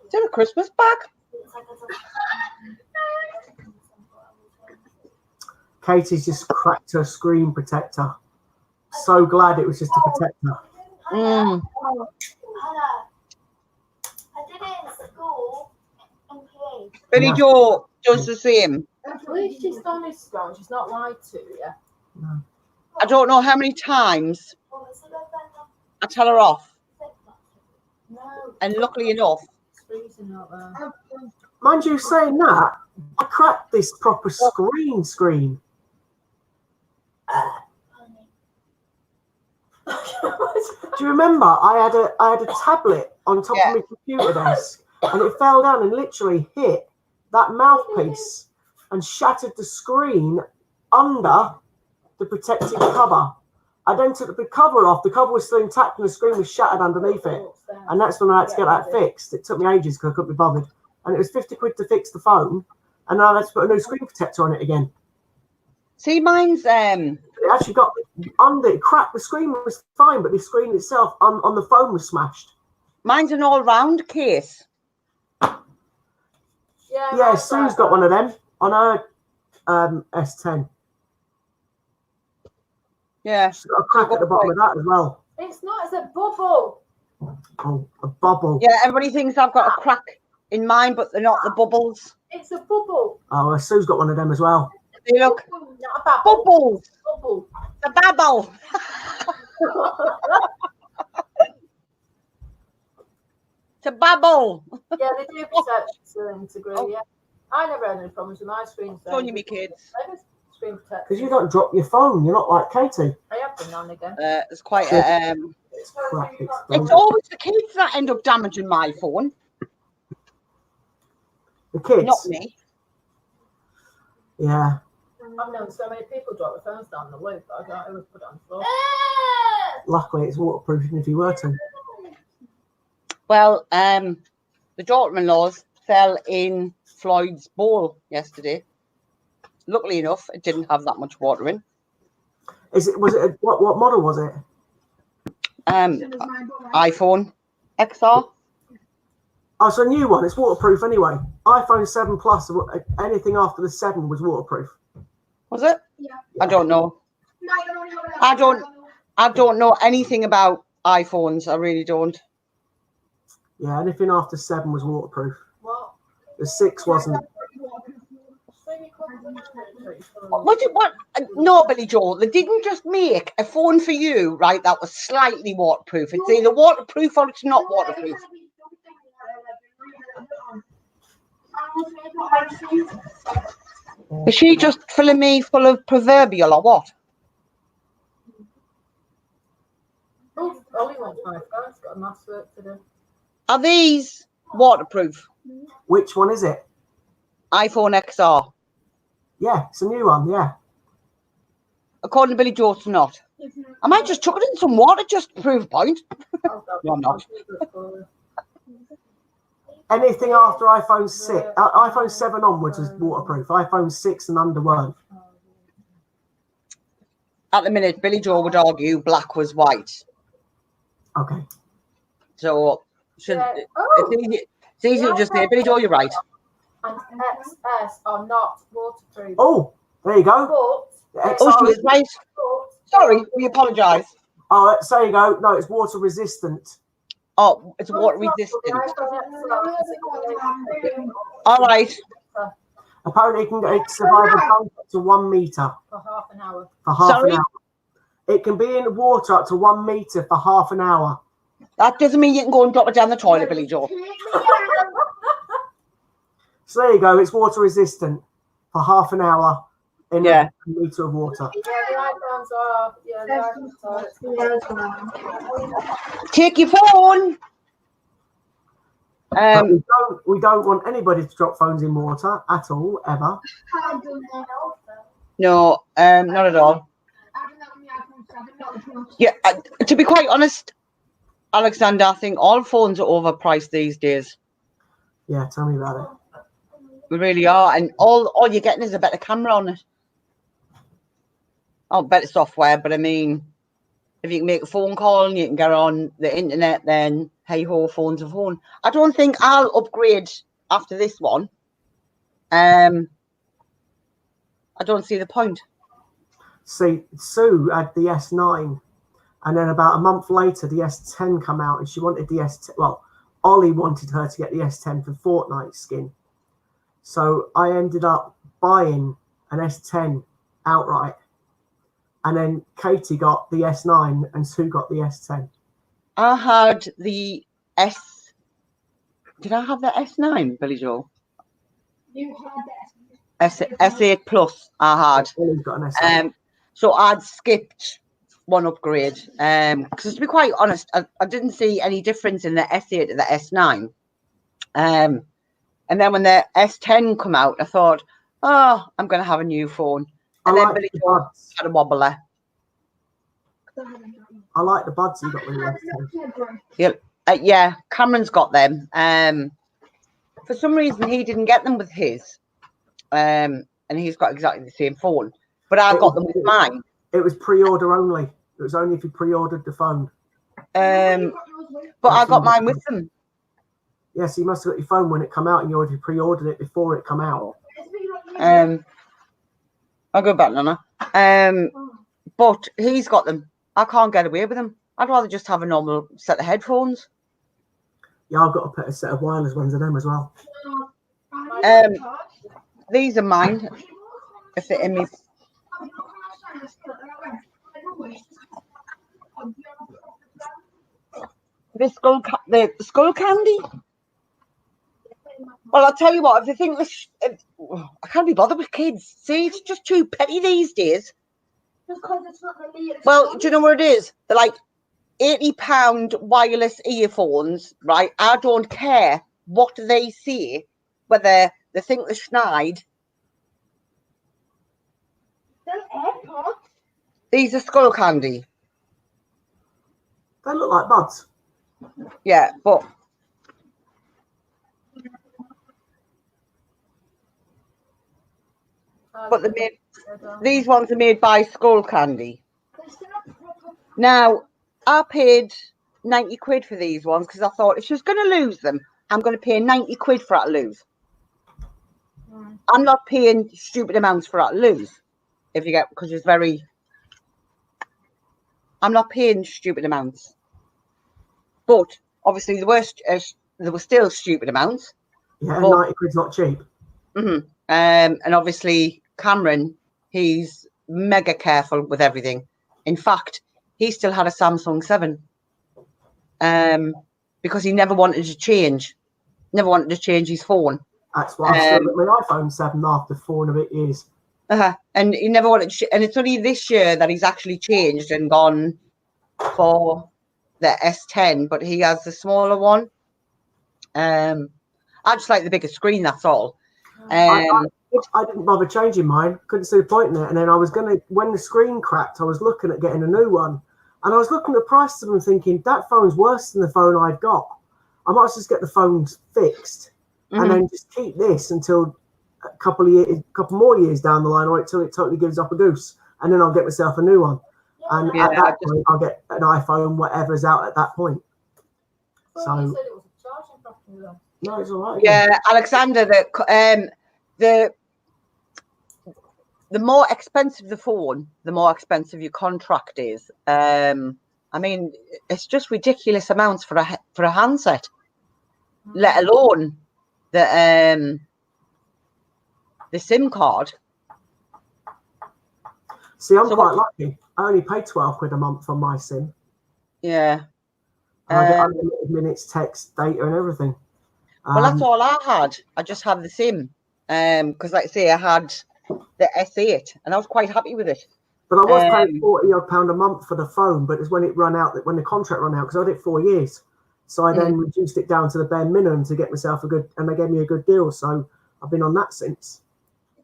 Is there a Christmas bag? It's like Katie's just cracked her screen protector. So glad it was just to protect her. Mm. Hannah, I did it in school in PA. Billy Joe does the same. At least she's honest, though. She's not lied to you. I don't know how many times I tell her off. No. And luckily enough, It's freezing out there. Mind you, saying that, I cracked this proper screen. Do you remember I had a tablet on top of my computer desk and it fell down and literally hit that mouthpiece and shattered the screen under the protective cover. I then took the cover off. The cover was still intact and the screen was shattered underneath it. And that's when I had to get that fixed. It took me ages because I couldn't be bothered. And it was 50 quid to fix the phone. And now I had to put a new screen protector on it again. see, mine's It actually got under, it cracked. The screen was fine, but the screen itself on the phone was smashed. mine's an all-round case. Yeah, Sue's got one of them on her S10. Yeah. She's got a crack at the bottom of that as well. It's not. It's a bubble. Oh, a bubble. Yeah, everybody thinks I've got a crack in mine, but they're not the bubbles. It's a bubble. Oh, Sue's got one of them as well. They look Not a bubble. bubbles. Bubble. The babble. To babble. Yeah, they do protect to a degree. Yeah, I never had any problems with my screen. Don't you, me kids? Screen protect. Because you don't drop your phone. You're not like Katie. I have been on again. It's quite a, It's crap. it's always the kids that end up damaging my phone, The kids. not me. Yeah. I've known so many people drop their phones down the loop. I don't always put it on the floor. Luckily, it's waterproof even if you were to. Well, the daughter-in-laws fell in Floyd's bowl yesterday. Luckily enough, it didn't have that much water in. What model was it? iPhone XR. Oh, it's a new one. It's waterproof anyway. iPhone 7 Plus, anything after the 7 was waterproof. Was it? Yeah. I don't know. I don't know anything about iPhones. I really don't. Yeah, anything after 7 was waterproof. What? The 6 wasn't. What? No, Billy Joel. They didn't just make a phone for you, right? That was slightly waterproof. It's either waterproof or it's not waterproof. Is she just filling me full of proverbial or what? Oh, Ollie wants my phone. It's got a mass work to do. Are these waterproof? Which one is it? iPhone XR. Yeah, it's a new one. Yeah. According to Billy Joel, it's not. I might just chuck it in some water just to prove a point. Oh, No, I'm not. Anything after iPhone 6, iPhone 7 onwards is waterproof. iPhone 6 and under weren't. At the minute, Billy Joe would argue black was white. Okay. So it's easy to just say, Billy Joe, you're right. And XS are not waterproof. Oh, there you go. But, Oh, she is right. Sorry, we apologise. Oh, so there you go. No, it's water resistant. Oh, it's water resistant. All right. Apparently, it can survive a dunk up to 1 meter for half an hour. for half Sorry? an hour. It can be in water up to 1 meter for half an hour. That doesn't mean you can go and drop it down the toilet, Billy Joe. So there you go. It's water resistant for half an hour in Yeah. a meter of water. Yeah, the iPhones are. Yeah, the iPhones are. Take your phone. But we don't want anybody to drop phones in water at all, ever. No, not at all. Yeah, to be quite honest, Alexander, I think all phones are overpriced these days. Yeah, tell me about it. We really are, and all you're getting is a better camera on it. Oh, better software, but I mean, if you can make a phone call and you can get on the internet, then hey ho, phone's a phone. I don't think I'll upgrade after this one. I don't see the point. See, Sue had the S9, and then about a month later, the S10 come out, and she wanted the S10. Well, Ollie wanted her to get the S10 for Fortnite skin. So I ended up buying an S10 outright. And then Katie got the S9 and Sue got the S10. I had the S. Did I have the S9, Billy Joe? You had S8 Plus. I had. Ollie's got an S8. So I'd skipped one upgrade. Because to be quite honest, I didn't see any difference in the S8 to the S9. And then when the S10 come out, I thought, oh, I'm going to have a new phone. And then Billy Joe had a wobbler. I like the buds you got with the S10. Yeah, Cameron's got them. For some reason, he didn't get them with his. And he's got exactly the same phone. But I got them with mine. It was pre-order only. It was only if you pre-ordered the phone. But I got mine with them. Yes, you must have got your phone when it come out and you already pre-ordered it before it come out. I'll go back, Nana. But he's got them. I can't get away with them. I'd rather just have a normal set of headphones. Yeah, I've got to put a set of wireless ones in them as well. These are mine. If they're in me. The skull candy. Well, I'll tell you what. If you think this, I can't be bothered with kids. See, it's just too petty these days. Well, do you know what it is? They're like £80 wireless earphones, right? I don't care what they say, whether they think they're snide. These are skull candy. They look like buds. Yeah, but they're made. These ones are made by Skull Candy. Now, I paid 90 quid for these ones because I thought if she was going to lose them, I'm going to pay 90 quid for her to lose. I'm not paying stupid amounts for her to lose. If you get, because it's very. I'm not paying stupid amounts. But obviously, there were still stupid amounts. Yeah, 90 quid's not cheap. Mm-hmm. And obviously, Cameron, he's mega careful with everything. In fact, he still had a Samsung 7 because he never wanted to change. Never wanted to change his phone. That's why I still got my iPhone 7 after 4 and a bit years. And he never wanted to and it's only this year that he's actually changed and gone for the S10, but he has the smaller one. I just like the bigger screen, that's all. I didn't bother changing mine. Couldn't see the point in it. And then I was going to, when the screen cracked, I was looking at getting a new one. And I was looking at the price of them and thinking, that phone's worse than the phone I've got. I might as well just get the phones fixed and then just keep this until a couple more years down the line, or until it totally gives up a goose, and then I'll get myself a new one. And Yeah. at that point, I'll get an iPhone, whatever's out at that point. Well, you So said it was a charging property though. no, it's all right. Yeah, Alexander, the more expensive the phone, the more expensive your contract is. I mean, it's just ridiculous amounts for a handset, let alone the SIM card. See, I'm quite lucky. I only pay £12 a month on my SIM. Yeah. I get unlimited minutes, text, data, and everything. Well, that's all I had. I just had the SIM. Because, like I say, I had the S8, and I was quite happy with it. But I was paying £40 a month for the phone, but it's when it run out, when the contract ran out, because I did it 4 years. So I then reduced it down to the bare minimum to get myself and they gave me a good deal. So I've been on that since.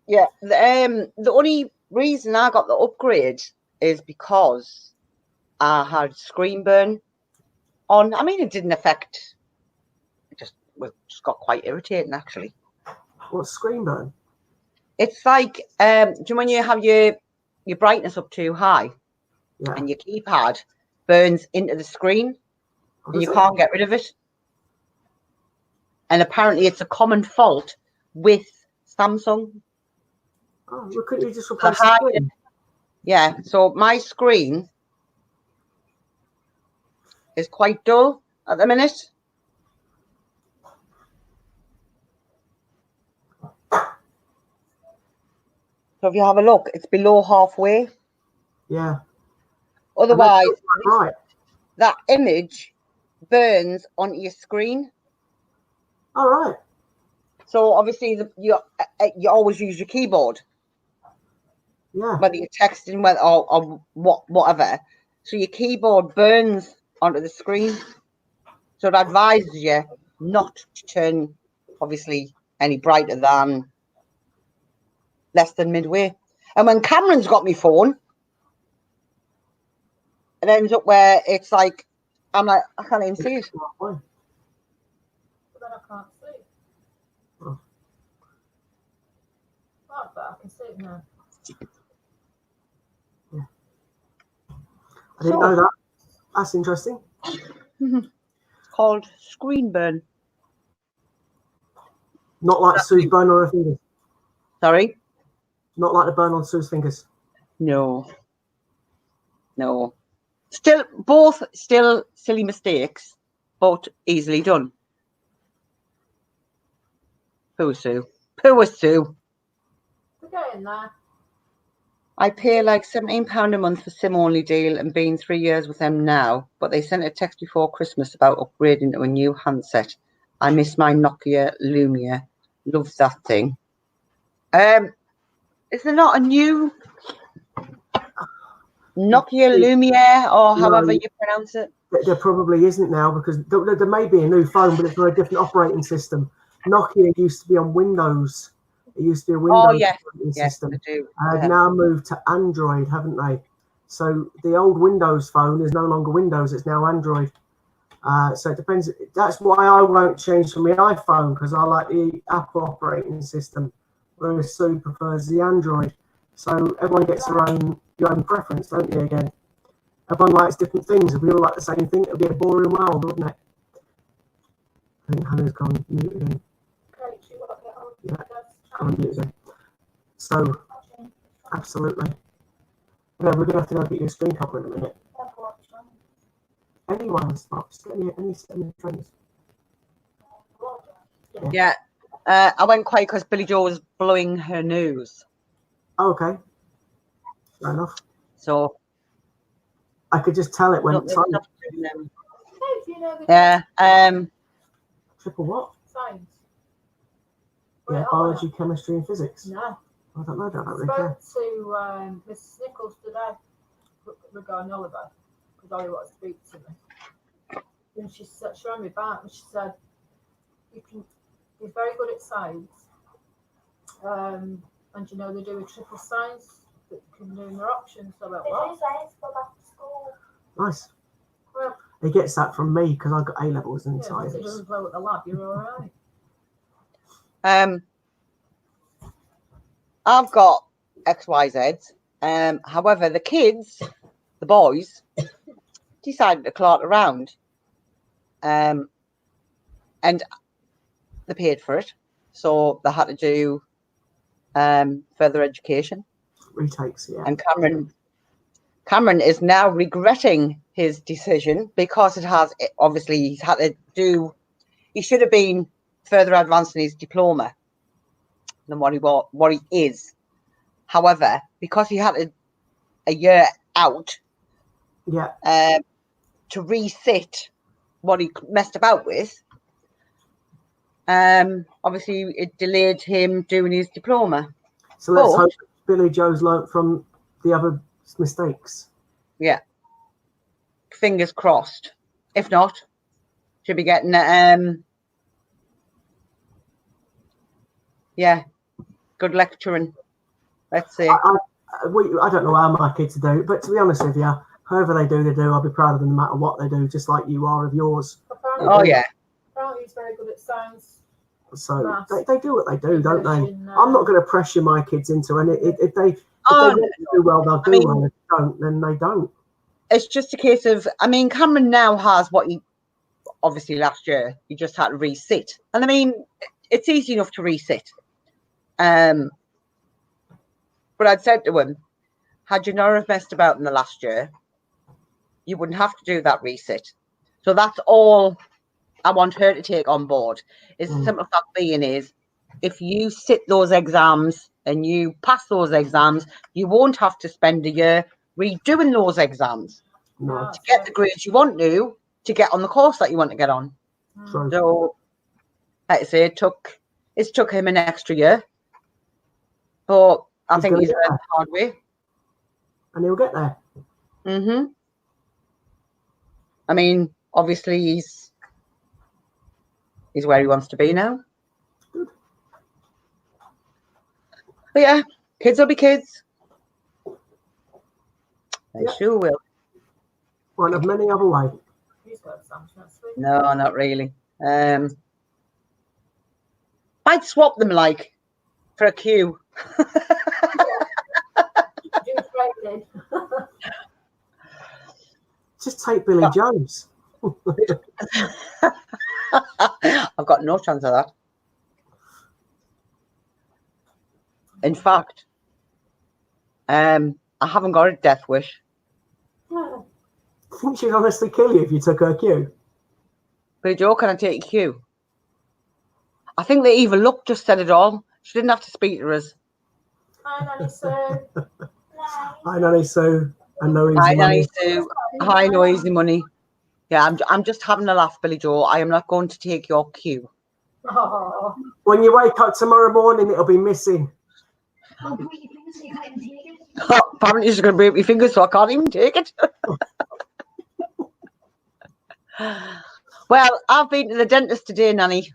Yeah. The only reason I got the upgrade is because I had screen burn on. I mean, it didn't affect. It just got quite irritating, actually. What's screen burn? It's like, do you know when you have your brightness up too high, and your keypad burns into the screen, and you can't get rid of it. And apparently, it's a common fault with Samsung. Oh, well, couldn't you just replace the screen? Yeah, so my screen is quite dull at the minute. So if you have a look, it's below halfway. Yeah. Otherwise, right. That image burns onto your screen. All right. So obviously, you always use your keyboard. Yeah. Whether you're texting, or whatever. So your keyboard burns onto the screen. So it advises you not to turn, obviously, any brighter than less than midway. And when Cameron's got my phone, it ends up where it's like, I'm like, I can't even see it. But then I can't see. Oh. Oh, but I can see it now. Yeah. I didn't know that. That's interesting. It's called screen burn. Not like Sue's burn on her fingers. Sorry? Not like the burn on Sue's fingers. No. Both still silly mistakes, but easily done. Poor Sue. We're getting there. I pay like £17 a month for SIM-only deal and been 3 years with them now, but they sent a text before Christmas about upgrading to a new handset. I miss my Nokia Lumia. Love that thing. Is there not a new Nokia Lumia, or however you pronounce it? There probably isn't now, because there may be a new phone, but it's for a different operating system. Nokia used to be on Windows. It used to be a Windows operating system. They do. They've now moved to Android, haven't they? So the old Windows phone is no longer Windows; it's now Android. So it depends. That's why I won't change from my iPhone, because I like the Apple operating system, whereas Sue prefers the Android. So everyone gets your own preference, don't you? Again, everyone likes different things. If we all like the same thing, it would be a boring world, wouldn't it? I think Hannah's gone mute again. Yeah, gone mute again. So, absolutely. Yeah, we're gonna have to go get your screen cover in a minute. Anyone, just get any friends. Yeah. I went quiet because Billy Joe was blowing her nose. Oh, okay. Fair enough. So I could just tell it when it's on. Yeah. Triple what? Science. Yeah, biology, chemistry, and physics. No. I don't know. I don't really I care. spoke to Mrs. Nichols today regarding Oliver, because Ollie wanted to speak to me. And she rang me back and she said, he's very good at science. And you know, they do a triple science that can do their options. So I went, They do science, go back to school. Nice. Well, He gets that from me because I've got A levels and Yeah, as long as it science. doesn't blow at the lab, you're all right. I've got XYZ. However, the kids, the boys, decided to clot around. And they paid for it. So they had to do further education. Retakes, yeah. And Cameron is now regretting his decision because obviously he's had to do, he should have been further advanced in his diploma than what he is. However, because he had a year out Yeah. to resit what he messed about with, obviously it delayed him doing his diploma. So let's hope Billy Joe's learnt from the other mistakes. Yeah. Fingers crossed. If not, should be getting good lecturing. Let's see. I don't know how my kids do, but to be honest with you, however they do, I'll be proud of them no matter what they do, just like you are of yours. Apparently he's very good at science. So they do what they do, don't they? I'm not going to pressure my kids into it. If they want to do well, they'll do well. If they don't, then they don't. It's just a case of, Cameron now has what he, obviously last year, he just had to resit. And it's easy enough to resit. But I'd said to him, had you not have messed about in the last year, you wouldn't have to do that resit. So that's all I want her to take on board. Is the simple fact being is, if you sit those exams and you pass those exams, you won't have to spend a year redoing those exams to get the grades you want to get on the course that you want to get on. True. So, like I say, it took him an extra year, but I think he's learned the hard way. And he'll get there. Obviously he's where he wants to be now. Good. But yeah, kids will be kids. They sure will. One of many other way. No, not really. I'd swap them for a queue. Just take Billy Jones. I've got no chance of that. In fact, I haven't got a death wish. I think she'd honestly kill you if you took her cue. Billy Joe, can I take your cue? I think the evil look just said it all. She didn't have to speak to us. Hi, Nanny Sue. Hi, Nanny Sue. And no easy Hi, money. Nanny Sue. Hi, no easy money. Yeah, I'm just having a laugh, Billy Joe. I am not going to take your cue. Oh. When you wake up tomorrow morning, it'll be missing. Oh, break your fingers so you can't even take it. Apparently, she's going to break my fingers, so I can't even take it. Well, I've been to the dentist today, Nanny.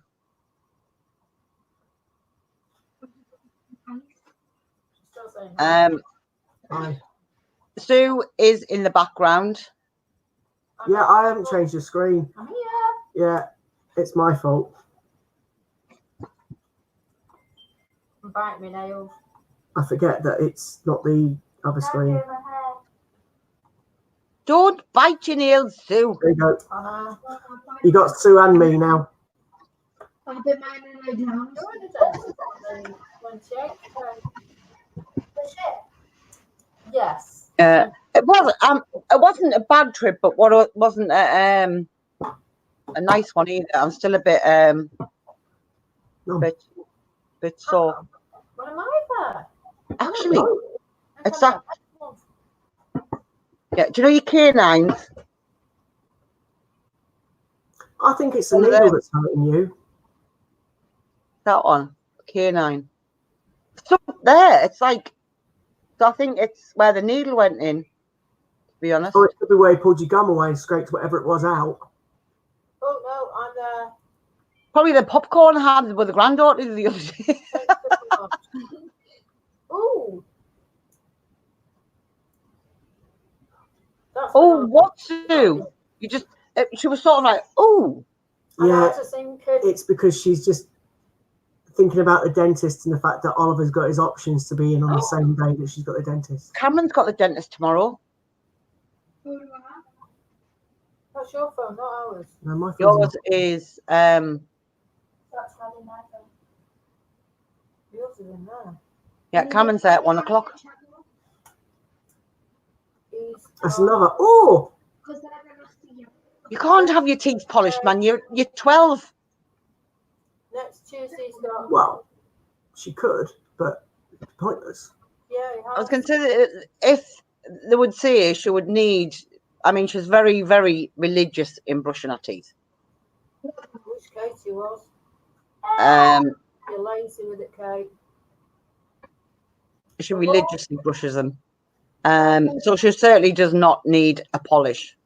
Hi. Sue is in the background. Yeah, I haven't changed the screen. I'm here. Yeah, it's my fault. I'm biting my nails. I forget that it's not the other screen. Don't bite your nails, Sue. There you go. Uh, You got Sue and me now. I'll put mine in my down. Yes. It wasn't a bad trip, but what wasn't a nice one either. I'm still a bit No. bit sore. What am I there? Actually, it's that. Yeah, do you know your canines? I think it's the One of needle those. that's hurting you. That one, canine. It's up there. It's like, so I think it's where the needle went in. To be honest. Or it could be where you pulled your gum away and scraped whatever it was out. Oh no, I'm there. Probably the popcorn I had with the granddaughter the other day. Ooh. That's Oh, what, Sue? You just she was sort of like, oh, And I Yeah, was just thinking, it's because she's just thinking about the dentist and the fact that Oliver's got his options to be in on the same day that she's got the dentist. Cameron's got the dentist tomorrow. that's your phone, not ours. No, my phone's Yours not. is That's having my phone. Yours is in there. yeah, Cameron's there at 1 o'clock. He's That's another. Oh, Because then I don't see you. You can't have your teeth polished, man. You're 12. next Tuesday's got. well, she could, but it's pointless. Yeah, he I was has. going to say, if they would say she would need, I mean, she's very, very religious in brushing her teeth. Which Katie was. You're lazy with it, Kate. She religiously brushes them. So she certainly does not need a polish.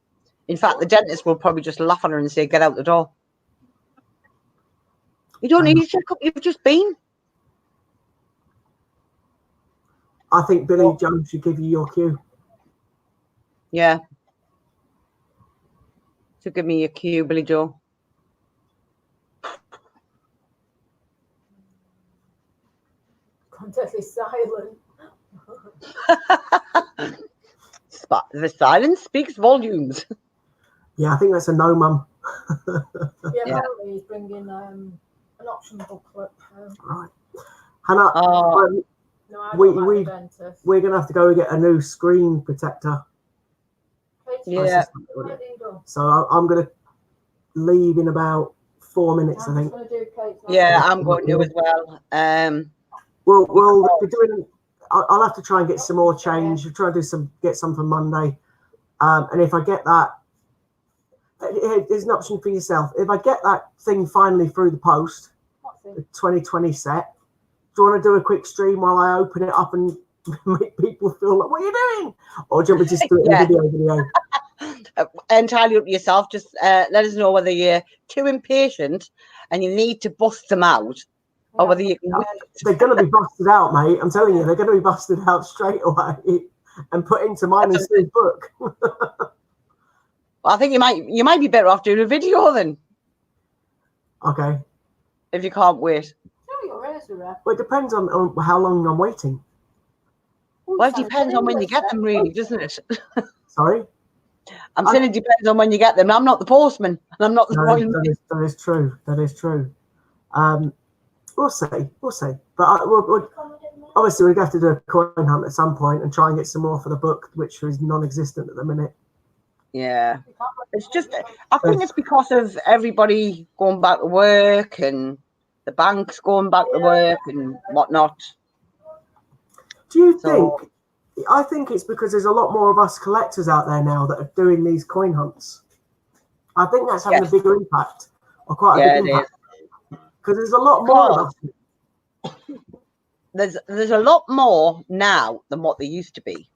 In fact, the dentist will probably just laugh at her and say, get out the door. You don't need a checkup, you've just been. I think Billy Jones should give you your cue. Yeah. So give me your cue, Billy Joe. I'm deadly silent. The silence speaks volumes. Yeah, I think that's a no, Mum. Yeah, Yeah. apparently he's bringing an option booklet. Right, Hannah. Oh. No, I We- don't like we- the dentist. We're gonna have to go and get a new screen protector. Kate's Yeah. what do you do? So I'm gonna leave in about 4 minutes, I I'm think. just going to do Kate's. Yeah, I'm going to as well. We'll be doing. I'll have to try and get some more change. I'll try and get some for Monday. And if I get that, there's an option for yourself. If I get that thing finally through the post, What's it? the 2020 set, do you want to do a quick stream while I open it up and make people feel like, what are you doing? Or do you want me to just do it in Yeah. a video? Entirely up to yourself. Just let us know whether you're too impatient and you need to bust them out, or whether you can. They're going to be busted out, mate. I'm telling you, they're going to be busted out straight away and put into mine and Steve's book. I think you might be better off doing a video then, Okay. if you can't wait. Show your razor wrap. Well, it depends on how long I'm waiting. Well, it depends on when you get them, really, doesn't it? Sorry? I'm saying it depends on when you get them. I'm not the postman, and I'm not the No, royal. that is true. That is true. We'll see. We'll see. But obviously, we're going to have to do a coin hunt at some point and try and get some more for the book, which is non-existent at the minute. Yeah, it's just. I think it's because of everybody going back to work and the banks going back to work and whatnot. Do you So- think? I think it's because there's a lot more of us collectors out there now that are doing these coin hunts. I think that's having Yes. a bigger impact, or quite a Yeah, big it impact. Because there's a lot more of us. There's a lot more now than what there used to be.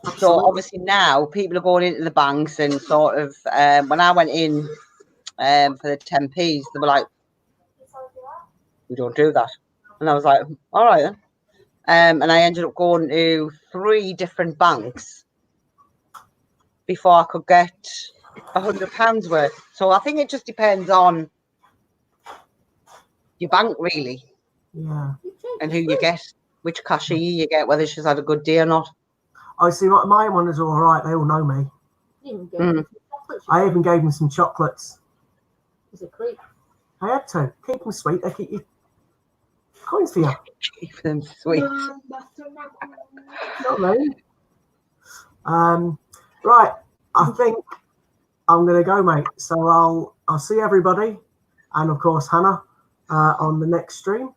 So Absolutely. obviously now people are going into the banks and sort of when I went in for the 10p's, they were like, we don't do that. And I was like, all right then. And I ended up going to 3 different banks before I could get £100 worth. So I think it just depends on your bank really, Yeah. and who you get, which cashier you get, whether she's had a good day or not. I see. My one is all right. They all know me. You can get Mm. it. Chocolates, I even gave them some chocolates. It's a creep. I had to keep them sweet. They keep you coins for you. Keep them sweet. Not me. Right. I think I'm gonna go, mate. So I'll see everybody, and of course Hannah on the next stream.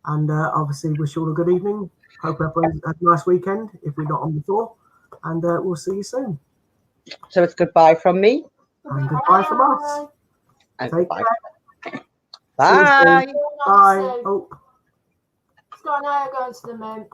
And obviously wish you all a good evening. Hope everyone had a nice weekend. If we're not on before, and we'll see you soon. So it's goodbye from me. And goodbye from us. And Take bye. care. Bye. Bye. Oh. Scott and I are going to the moon.